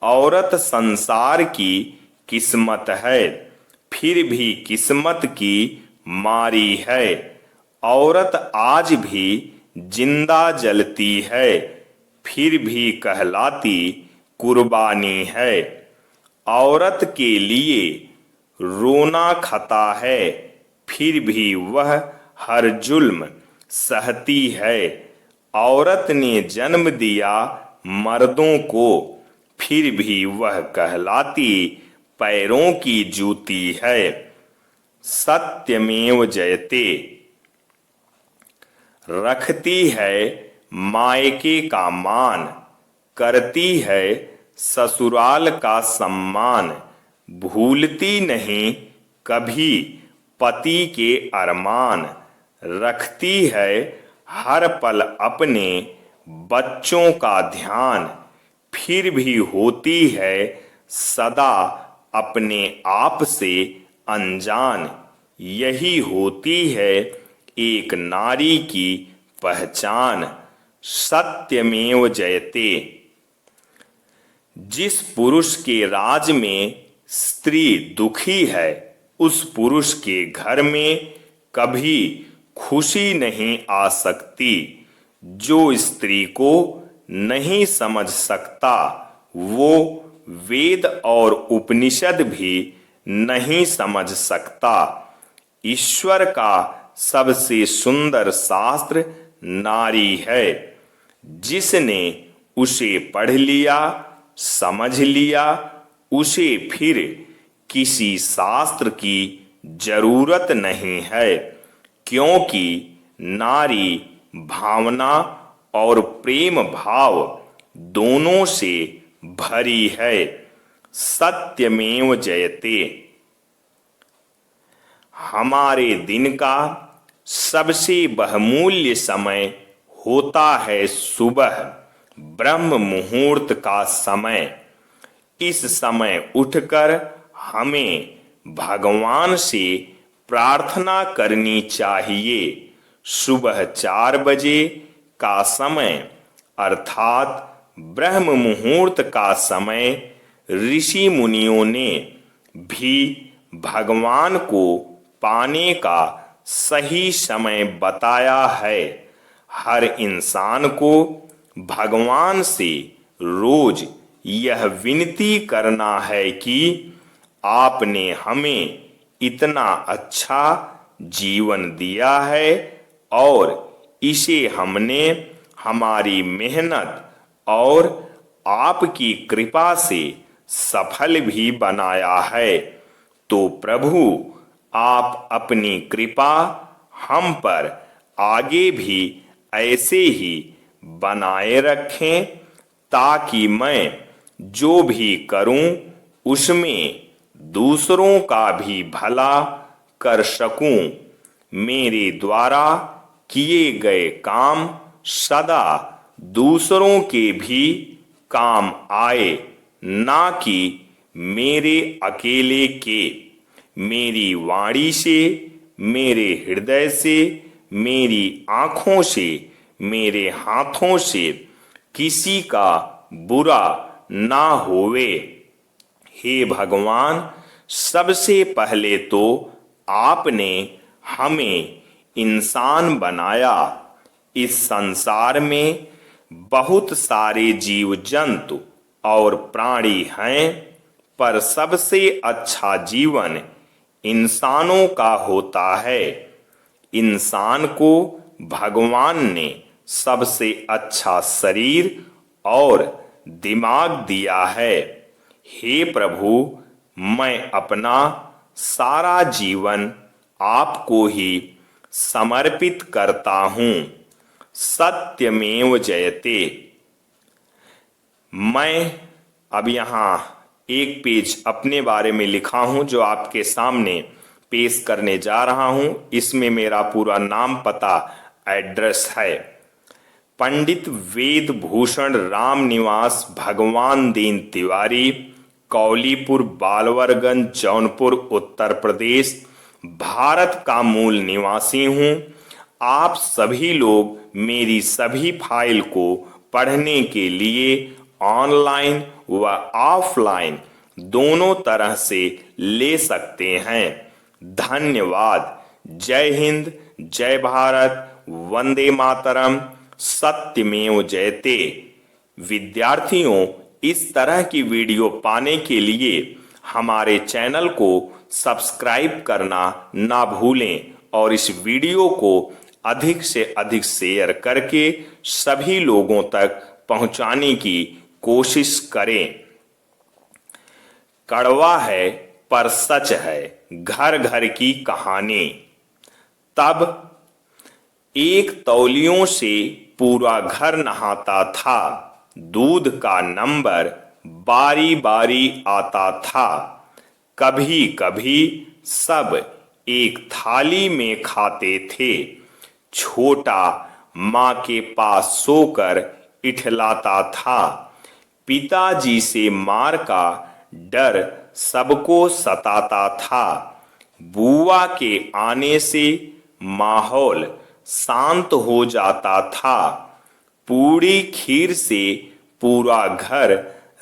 औरत संसार की किस्मत है, फिर भी किस्मत की मारी है। औरत आज भी जिंदा जलती है, फिर भी कहलाती कुर्बानी है। औरत के लिए रोना खता है, फिर भी वह हर जुल्म सहती है। औरत ने जन्म दिया मर्दों को, फिर भी वह कहलाती पैरों की जूती है। सत्यमेव जयते। रखती है मायके का मान, करती है ससुराल का सम्मान। भूलती नहीं कभी पति के अरमान। रखती है हर पल अपने बच्चों का ध्यान, फिर भी होती है सदा अपने आप से अनजान। यही होती है एक नारी की पहचान। सत्यमेव जयते। जिस पुरुष के राज में स्त्री दुखी है, उस पुरुष के घर में कभी खुशी नहीं आ सकती। जो स्त्री को नहीं समझ सकता, वो वेद और उपनिषद भी नहीं समझ सकता। ईश्वर का सबसे सुंदर शास्त्र नारी है। जिसने उसे पढ़ लिया, समझ लिया, उसे फिर किसी शास्त्र की जरूरत नहीं है, क्योंकि नारी भावना और प्रेम भाव दोनों से भरी है। सत्यमेव जयते। हमारे दिन का सबसे बहुमूल्य समय होता है सुबह ब्रह्म मुहूर्त का समय। इस समय उठकर हमें भगवान से प्रार्थना करनी चाहिए। सुबह 4 बजे का समय अर्थात ब्रह्म मुहूर्त का समय ऋषि मुनियों ने भी भगवान को पाने का सही समय बताया है। हर इंसान को भगवान से रोज यह विनती करना है कि आपने हमें इतना अच्छा जीवन दिया है और इसे हमने हमारी मेहनत और आपकी कृपा से सफल भी बनाया है। तो प्रभु, आप अपनी कृपा हम पर आगे भी ऐसे ही बनाए रखें, ताकि मैं जो भी करूं उसमें दूसरों का भी भला कर सकूं। मेरे द्वारा किए गए काम सदा दूसरों के भी काम आए, ना कि मेरे अकेले के। मेरी वाणी से, मेरे हृदय से, मेरी आंखों से, मेरे हाथों से किसी का बुरा ना होवे। हे भगवान, सबसे पहले तो आपने हमें इंसान बनाया। इस संसार में बहुत सारे जीव जंतु और प्राणी हैं, पर सबसे अच्छा जीवन इंसानों का होता है। इंसान को भगवान ने सबसे अच्छा शरीर और दिमाग दिया है। हे प्रभु, मैं अपना सारा जीवन आपको ही समर्पित करता हूँ। सत्यमेव जयते। मैं अब यहाँ एक पेज अपने बारे में लिखा हूँ जो आपके सामने पेश करने जा रहा हूँ। इसमें मेरा पूरा नाम, पता, एड्रेस है। पंडित वेद भूषण राम निवास भगवान दीन तिवारी, कौलीपुर, बालवरगंज, जौनपुर, उत्तर प्रदेश, भारत का मूल निवासी हूँ। आप सभी लोग मेरी सभी फाइल को पढ़ने के लिए ऑनलाइन व ऑफलाइन दोनों तरह से ले सकते हैं। धन्यवाद। जय हिंद, जय भारत, वंदे मातरम, सत्यमेव जयते। विद्यार्थियों, इस तरह की वीडियो पाने के लिए हमारे चैनल को सब्सक्राइब करना ना भूलें और इस वीडियो को अधिक से अधिक शेयर करके सभी लोगों तक पहुंचाने की कोशिश करें। कड़वा है पर सच है घर घर की कहानी। तब एक तौलियों से पूरा घर नहाता था। दूध का नंबर बारी बारी आता था। कभी कभी सब एक थाली में खाते थे। छोटा माँ के पास सोकर इठलाता था। पिताजी से मार का डर सबको सताता था। बुआ के आने से माहौल शांत हो जाता था। पूरी खीर से पूरा घर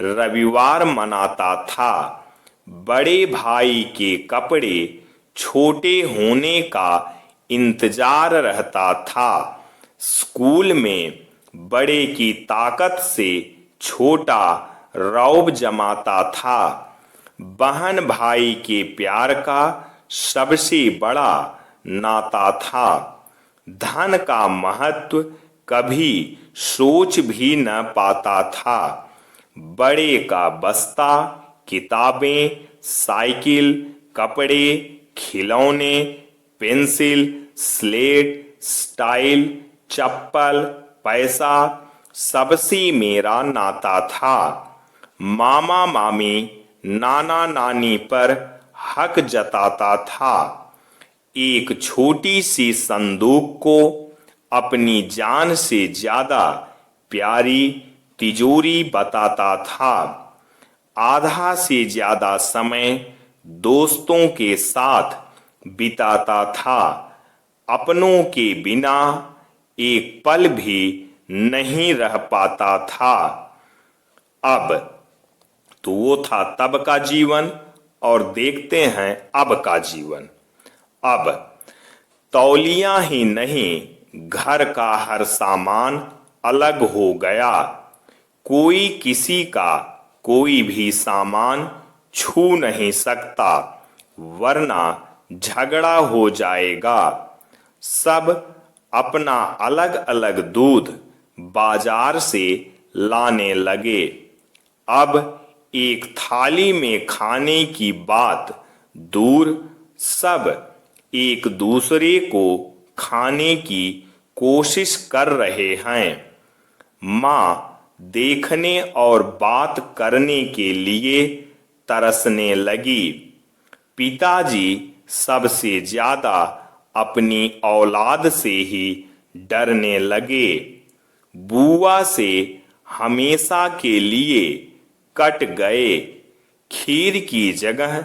रविवार मनाता था। बड़े भाई के कपड़े छोटे होने का इंतजार रहता था। स्कूल में बड़े की ताकत से छोटा रौब जमाता था। बहन भाई के प्यार का सबसे बड़ा नाता था। धन का महत्व कभी सोच भी न पाता था। बड़े का बस्ता, किताबें, साइकिल, कपड़े, खिलौने, पेंसिल, स्लेट, स्टाइल, चप्पल, पैसा, सबसे मेरा नाता था। मामा मामी, नाना नानी पर हक जताता था। एक छोटी सी संदूक को अपनी जान से ज्यादा प्यारी तिजोरी बताता था। आधा से ज्यादा समय दोस्तों के साथ बिताता था। अपनों के बिना एक पल भी नहीं रह पाता था। अब तो वो था तब का जीवन, और देखते हैं अब का जीवन। अब तौलियां ही नहीं, घर का हर सामान अलग हो गया। कोई किसी का कोई भी सामान छू नहीं सकता, वरना झगड़ा हो जाएगा। सब अपना अलग अलग दूध बाजार से लाने लगे। अब एक थाली में खाने की बात दूर, सब एक दूसरे को खाने की कोशिश कर रहे हैं। माँ देखने और बात करने के लिए तरसने लगी। पिताजी सबसे ज्यादा अपनी औलाद से ही डरने लगे। बुआ से हमेशा के लिए कट गए। खीर की जगह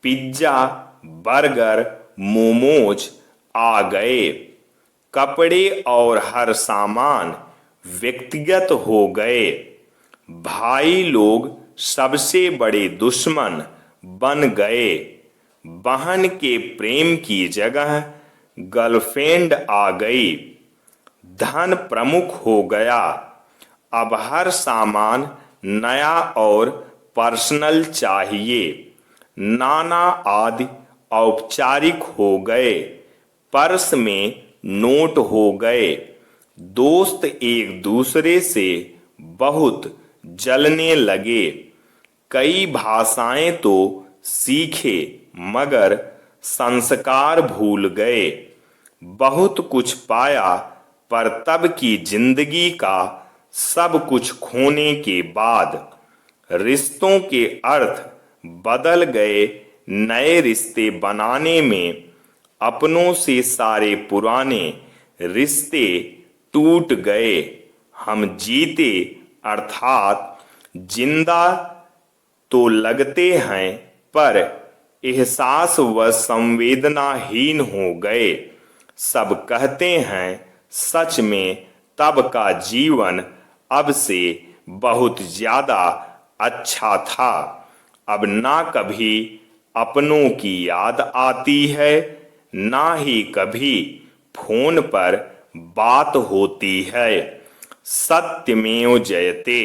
पिज्जा, बर्गर, मोमोज आ गए। कपड़े और हर सामान व्यक्तिगत हो गए। भाई लोग सबसे बड़े दुश्मन बन गए। बहन के प्रेम की जगह गर्लफ्रेंड आ गई। धन प्रमुख हो गया। अब हर सामान नया और पर्सनल चाहिए। नाना आदि औपचारिक हो गए। पर्स में नोट हो गए। दोस्त एक दूसरे से बहुत जलने लगे। कई भाषाएं तो सीखे मगर संस्कार भूल गए। बहुत कुछ पाया पर तब की जिंदगी का सब कुछ खोने के बाद रिश्तों के अर्थ बदल गए। नए रिश्ते बनाने में अपनों से सारे पुराने रिश्ते टूट गए। हम जीते अर्थात जिंदा तो लगते हैं पर एहसास व संवेदनाहीन हो गए। सब कहते हैं सच में तब का जीवन अब से बहुत ज्यादा अच्छा था। अब ना कभी अपनों की याद आती है, ना ही कभी फोन पर बात होती है। सत्यमेव जयते।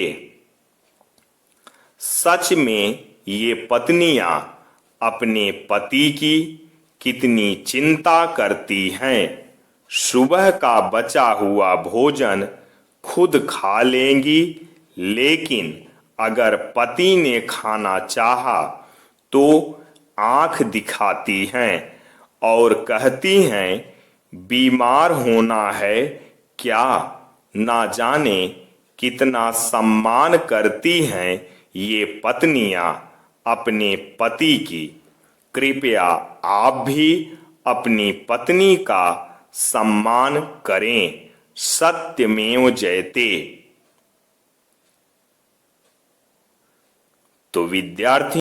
सच में ये पत्नियां अपने पति की कितनी चिंता करती हैं। सुबह का बचा हुआ भोजन खुद खा लेंगी, लेकिन अगर पति ने खाना चाहा तो आंख दिखाती हैं और कहती हैं बीमार होना है क्या। ना जाने कितना सम्मान करती हैं ये पत्नियां अपने पति की। कृपया आप भी अपनी पत्नी का सम्मान करें। सत्यमेव जयते। तो विद्यार्थी